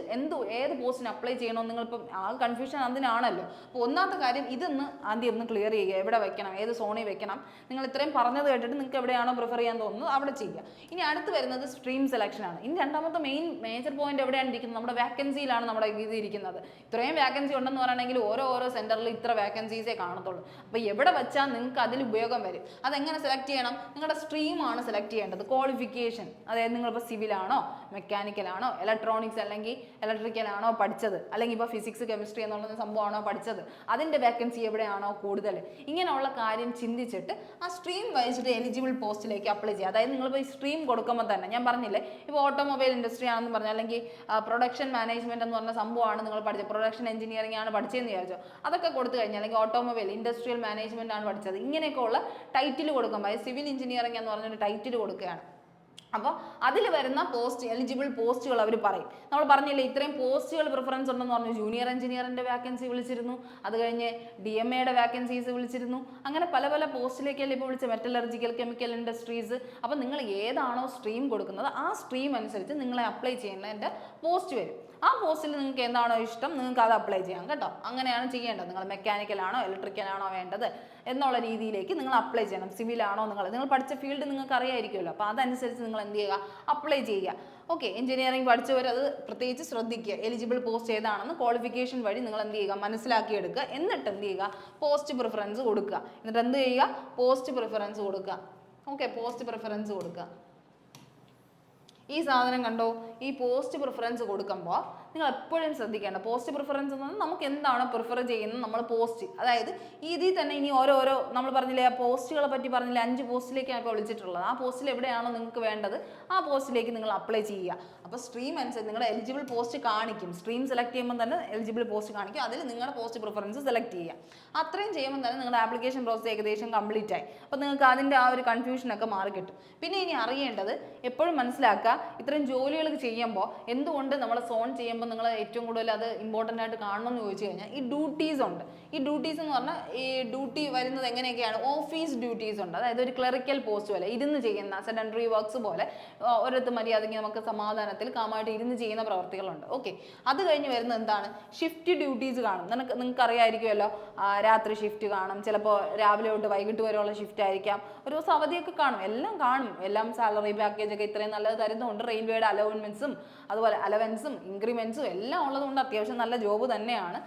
ഏത് പോസ്റ്റിന് അപ്ലൈ ചെയ്യണമെന്ന് നിങ്ങളിപ്പം ആ കൺഫ്യൂഷൻ അതിനാണല്ലോ. അപ്പോൾ ഒന്നാമത്തെ കാര്യം ഇതൊന്ന് ആദ്യം ഒന്ന് ക്ലിയർ ചെയ്യുക. എവിടെ വെക്കണം, ഏത് സോണിൽ വെക്കണം, നിങ്ങൾ ഇത്രയും പറഞ്ഞത് കേട്ടിട്ട് നിങ്ങൾക്ക് എവിടെയാണോ പ്രിഫർ ചെയ്യാൻ തോന്നുന്നത് അവിടെ ചെയ്യുക. ഇനി അടുത്ത് വരുന്നത് സ്ട്രീം സെലക്ഷനാണ്. ഇനി രണ്ടാമത്തെ മേജർ പോയിന്റ് എവിടെയാണ് ഇരിക്കുന്നത്, നമ്മുടെ വാക്കൻസിയിലാണ് നമ്മുടെ ഇത് ഇരിക്കുന്നത്. ഇത്രയും വാക്കൻസി ഉണ്ടെന്ന് പറയുകയാണെങ്കിൽ ഓരോ സെൻറ്ററിൽ ഇത്ര വാക്കൻസീസേ കാണത്തുള്ളൂ. അപ്പോൾ എവിടെ വെച്ചാൽ നിങ്ങൾക്ക് അതിൽ അതിൽ ഉപയോഗം വരും. അതെങ്ങനെ സെലക്ട് ചെയ്യണം? നിങ്ങളുടെ സ്ട്രീമാണ് സെലക്ട് ചെയ്യേണ്ടത്. ക്വാളിഫിക്കേഷൻ, അതായത് നിങ്ങളിപ്പോൾ സിവിൽ ആണോ, മെക്കാനിക്കൽ ആണോ, ഇലക്ട്രോണിക്സ് അല്ലെങ്കിൽ ഇലക്ട്രിക്കൽ ആണോ പഠിച്ചത്, അല്ലെങ്കിൽ ഇപ്പോൾ ഫിസിക്സ് കെമിസ്ട്രി എന്നുള്ള സംഭവമാണോ പഠിച്ചത്, അതിൻ്റെ വേക്കൻസി എവിടെയാണോ കൂടുതൽ, ഇങ്ങനെയുള്ള കാര്യം ചിന്തിച്ചിട്ട് ആ സ്ട്രീം വഹിച്ചിട്ട് എലിജിബിൾ പോസ്റ്റിലേക്ക് അപ്ലൈ ചെയ്യുക. അതായത് നിങ്ങളിപ്പോൾ ഈ സ്ട്രീം കൊടുക്കുമ്പോൾ തന്നെ ഞാൻ പറഞ്ഞില്ലേ, ഇപ്പോൾ ഓട്ടോമൊബൈൽ ഇൻഡസ്ട്രി ആണെന്ന് പറഞ്ഞാൽ, അല്ലെങ്കിൽ പ്രൊഡക്ഷൻ മാനേജ്മെന്റ് എന്ന് പറഞ്ഞ സംഭവമാണ് നിങ്ങൾ പഠിച്ചത്, പ്രൊഡക്ഷൻ എഞ്ചിനീയറിംഗ് ആണ് പഠിച്ചതെന്ന് വിചാരിച്ചോ, അതൊക്കെ കൊടുത്തു കഴിഞ്ഞാൽ, അല്ലെങ്കിൽ ഓട്ടോമൊബൈൽ ഇൻഡസ്ട്രിയൽ മാനേജ്മെന്റ് ആണ് പഠിച്ചത്, ഇങ്ങനെയൊക്കെ ഉള്ള ടൈറ്റിൽ കൊടുക്കുമ്പോൾ സിവിൽ എഞ്ചിനീയറിംഗ് എന്ന് പറഞ്ഞൊരു ടൈറ്റിൽ കൊടുക്കുകയാണ്. അപ്പോൾ അതിൽ വരുന്ന എലിജിബിൾ പോസ്റ്റുകൾ അവർ പറയും. നമ്മൾ പറഞ്ഞില്ലേ ഇത്രയും പോസ്റ്റുകൾ പ്രിഫറൻസ് ഉണ്ടെന്ന് പറഞ്ഞു. ജൂനിയർ എഞ്ചിനീയറിൻ്റെ വാക്കൻസി വിളിച്ചിരുന്നു, അത് കഴിഞ്ഞ് DMAയുടെ വാക്കൻസീസ് വിളിച്ചിരുന്നു. അങ്ങനെ പല പല പോസ്റ്റിലേക്കല്ലേ ഇപ്പോൾ വിളിച്ച, മെറ്റലർജിക്കൽ, കെമിക്കൽ ഇൻഡസ്ട്രീസ്. അപ്പോൾ നിങ്ങൾ ഏതാണോ സ്ട്രീം കൊടുക്കുന്നത് ആ സ്ട്രീം അനുസരിച്ച് നിങ്ങളെ അപ്ലൈ ചെയ്യുന്നതിൻ്റെ പോസ്റ്റ് വരും. ആ പോസ്റ്റിൽ നിങ്ങൾക്ക് എന്താണോ ഇഷ്ടം നിങ്ങൾക്ക് അത് അപ്ലൈ ചെയ്യാം കേട്ടോ. അങ്ങനെയാണ് ചെയ്യേണ്ടത്. നിങ്ങൾ മെക്കാനിക്കൽ ആണോ ഇലക്ട്രിക്കൽ ആണോ വേണ്ടത് എന്നുള്ള രീതിയിലേക്ക് നിങ്ങൾ അപ്ലൈ ചെയ്യണം. സിവിൽ ആണോ, നിങ്ങൾ പഠിച്ച ഫീൽഡ് നിങ്ങൾക്ക് അറിയായിരിക്കുമല്ലോ, അപ്പോൾ അതനുസരിച്ച് നിങ്ങൾ എന്ത് ചെയ്യുക, അപ്ലൈ ചെയ്യുക. ഓക്കെ, എഞ്ചിനീയറിംഗ് പഠിച്ചവർ അത് പ്രത്യേകിച്ച് ശ്രദ്ധിക്കുക. എലിജിബിൾ പോസ്റ്റ് ഏതാണെന്ന് ക്വാളിഫിക്കേഷൻ വഴി നിങ്ങൾ എന്ത് ചെയ്യുക, മനസ്സിലാക്കിയെടുക്കുക. എന്നിട്ട് എന്ത് ചെയ്യുക, പോസ്റ്റ് പ്രിഫറൻസ് കൊടുക്കുക. എന്നിട്ട് എന്ത് ചെയ്യുക, പോസ്റ്റ് പ്രിഫറൻസ് കൊടുക്കുക. ഓക്കെ, പോസ്റ്റ് പ്രിഫറൻസ് കൊടുക്കുക. ഈ സാധനം കണ്ടോ, ഈ പോസ്റ്റ് പ്രിഫറൻസ് കൊടുക്കുമ്പോൾ നിങ്ങൾ എപ്പോഴും ശ്രദ്ധിക്കേണ്ട, പോസ്റ്റ് പ്രിഫറൻസ് എന്ന് പറഞ്ഞാൽ നമുക്ക് എന്താണോ പ്രിഫർ ചെയ്യുന്നത് നമ്മൾ പോസ്റ്റ്, അതായത് ഇതിൽ തന്നെ ഇനി ഓരോരോ നമ്മൾ പറഞ്ഞില്ലേ, ആ പോസ്റ്റുകളെ പറ്റി പറഞ്ഞില്ലേ, 5 പോസ്റ്റിലേക്കാണ് ഇപ്പോൾ വിളിച്ചിട്ടുള്ളത്. ആ പോസ്റ്റിൽ എവിടെയാണോ നിങ്ങൾക്ക് വേണ്ടത് ആ പോസ്റ്റിലേക്ക് നിങ്ങൾ അപ്ലൈ ചെയ്യുക. അപ്പോൾ സ്ട്രീം അനുസരിച്ച് നിങ്ങളുടെ എലിജിബിൾ പോസ്റ്റ് കാണിക്കും. സ്ട്രീം സെലക്ട് ചെയ്യുമ്പോൾ തന്നെ എലിജിബിൾ പോസ്റ്റ് കാണിക്കും. അതിൽ നിങ്ങളുടെ പോസ്റ്റ് പ്രിഫറൻസ് സെലക്ട് ചെയ്യുക. അത്രയും ചെയ്യുമ്പോൾ തന്നെ നിങ്ങളുടെ ആപ്ലിക്കേഷൻ പ്രോസസ് ഏകദേശം കംപ്ലീറ്റ് ആയി. അപ്പോൾ നിങ്ങൾക്ക് അതിൻ്റെ ആ ഒരു കൺഫ്യൂഷനൊക്കെ മാറി കിട്ടും. പിന്നെ ഇനി അറിയേണ്ടത്, എപ്പോഴും മനസ്സിലാക്കുക, ഇത്രയും ജോലികൾ ചെയ്യുമ്പോൾ എന്തുകൊണ്ട് നമ്മൾ സോൺ ചെയ്യുമ്പോൾ നിങ്ങൾ ഏറ്റവും കൂടുതൽ അത് ഇമ്പോർട്ടൻ്റ് ആയിട്ട് കാണണമെന്ന് ചോദിച്ചു കഴിഞ്ഞാൽ, ഈ ഡ്യൂട്ടീസ് ഉണ്ട്. ഈ ഡ്യൂട്ടീസ് എന്ന് പറഞ്ഞാൽ ഈ ഡ്യൂട്ടി വരുന്നത് എങ്ങനെയൊക്കെയാണ്, ഓഫീസ് ഡ്യൂട്ടീസ് ഉണ്ട്. അതായത് ഒരു ക്ലറിക്കൽ പോസ്റ്റ് പോലെ ഇരുന്ന് ചെയ്യുന്ന സെഡൻറ്ററി വർക്ക്സ് പോലെ ഒരിടത്ത് മര്യാദയ്ക്ക് നമുക്ക് സമാധാനത്തിൽ കാമായിട്ട് ഇരുന്ന് ചെയ്യുന്ന പ്രവർത്തികളുണ്ട്. ഓക്കെ, അത് കഴിഞ്ഞ് വരുന്നത് എന്താണ്, ഷിഫ്റ്റ് ഡ്യൂട്ടീസ് കാണും. നിങ്ങൾക്ക് അറിയാമായിരിക്കുമല്ലോ, രാത്രി ഷിഫ്റ്റ് കാണും, ചിലപ്പോൾ രാവിലെ തൊട്ട് വൈകിട്ട് വരെയുള്ള ഷിഫ്റ്റ് ആയിരിക്കാം, ഒരു ദിവസം അവധിയൊക്കെ കാണും, എല്ലാം കാണും. എല്ലാം സാലറി പാക്കേജ് ഒക്കെ ഇത്രയും നല്ലത് തരുന്നുണ്ട്. റെയിൽവേയുടെ അലവൻസും അതുപോലെ അലവൻസും ഇൻക്രിമെൻസും എല്ലാം ഉള്ളതുകൊണ്ട് അത്യാവശ്യം നല്ല ജോബ് തന്നെയാണ്.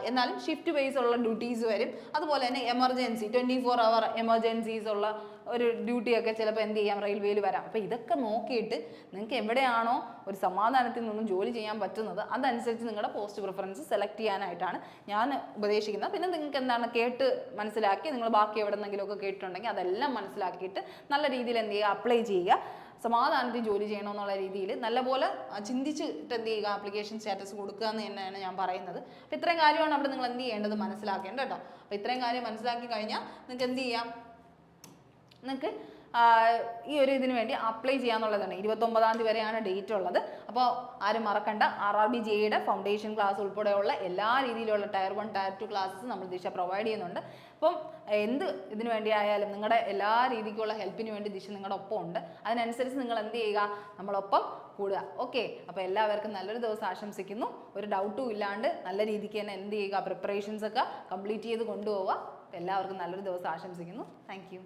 എന്നാലും ഷിഫ്റ്റ് ബേസ് ഉള്ള ഡ്യൂട്ടീസ് വരും. അതുപോലെ തന്നെ എമർജൻസി 24 hour എമർജൻസീസ് ഉള്ള ഒരു ഡ്യൂട്ടിയൊക്കെ ചിലപ്പോൾ എന്ത് ചെയ്യാം, റെയിൽവേയിൽ വരാം. അപ്പോൾ ഇതൊക്കെ നോക്കിയിട്ട് നിങ്ങൾക്ക് എവിടെയാണോ ഒരു സമാധാനത്തിൽ നിന്നും ജോലി ചെയ്യാൻ പറ്റുന്നത് അതനുസരിച്ച് നിങ്ങളുടെ പോസ്റ്റ് പ്രിഫറൻസ് സെലക്ട് ചെയ്യാനായിട്ടാണ് ഞാൻ ഉപദേശിക്കുന്നത്. പിന്നെ നിങ്ങൾക്ക് എന്താണ് കേട്ട് മനസ്സിലാക്കി, നിങ്ങൾ ബാക്കി എവിടെ നിന്നെങ്കിലുമൊക്കെ കേട്ടിട്ടുണ്ടെങ്കിൽ അതെല്ലാം മനസ്സിലാക്കിയിട്ട് നല്ല രീതിയിൽ എന്ത് ചെയ്യുക, അപ്ലൈ ചെയ്യുക. സമാധാനത്തിൽ ജോലി ചെയ്യണമെന്നുള്ള രീതിയിൽ നല്ലപോലെ ചിന്തിച്ചിട്ട് എന്ത് ചെയ്യുക, ആപ്ലിക്കേഷൻ സ്റ്റാറ്റസ് കൊടുക്കുക എന്ന് തന്നെയാണ് ഞാൻ പറയുന്നത്. അപ്പോൾ ഇത്രയും കാര്യമാണ് അവിടെ നിങ്ങൾ എന്ത് ചെയ്യേണ്ടത്, മനസ്സിലാക്കേണ്ടത് കേട്ടോ. അപ്പോൾ ഇത്രയും കാര്യം മനസ്സിലാക്കി കഴിഞ്ഞാൽ നിങ്ങൾക്ക് എന്ത് ചെയ്യാം, നിങ്ങൾക്ക് ഈ ഒരു ഇതിന് വേണ്ടി അപ്ലൈ ചെയ്യാന്നുള്ളതാണ്. 29 തീയതി വരെയാണ് ഡേറ്റ് ഉള്ളത്. അപ്പോൾ ആരും മറക്കണ്ട, RRB JEE ഫൗണ്ടേഷൻ ക്ലാസ് ഉൾപ്പെടെയുള്ള എല്ലാ രീതിയിലുള്ള Tier 1 Tier 2 ക്ലാസ്സസ് നമ്മൾ ദിശ പ്രൊവൈഡ് ചെയ്യുന്നുണ്ട്. അപ്പം എന്ത് ഇതിനു വേണ്ടി ആയാലും നിങ്ങളുടെ എല്ലാ രീതിക്കുള്ള ഹെൽപ്പിന് വേണ്ടി ദിശ നിങ്ങളുടെ ഒപ്പം ഉണ്ട്. അതിനനുസരിച്ച് നിങ്ങൾ എന്ത് ചെയ്യുക, നമ്മളൊപ്പം കൂടുക. ഓക്കെ, അപ്പോൾ എല്ലാവർക്കും നല്ലൊരു ദിവസം ആശംസിക്കുന്നു. ഒരു ഡൗട്ടും ഇല്ലാണ്ട് നല്ല രീതിക്ക് തന്നെ എന്ത് ചെയ്യുക, പ്രിപ്പറേഷൻസ് ഒക്കെ കംപ്ലീറ്റ് ചെയ്ത് കൊണ്ടുപോവുക. എല്ലാവർക്കും നല്ലൊരു ദിവസം ആശംസിക്കുന്നു. Thank you.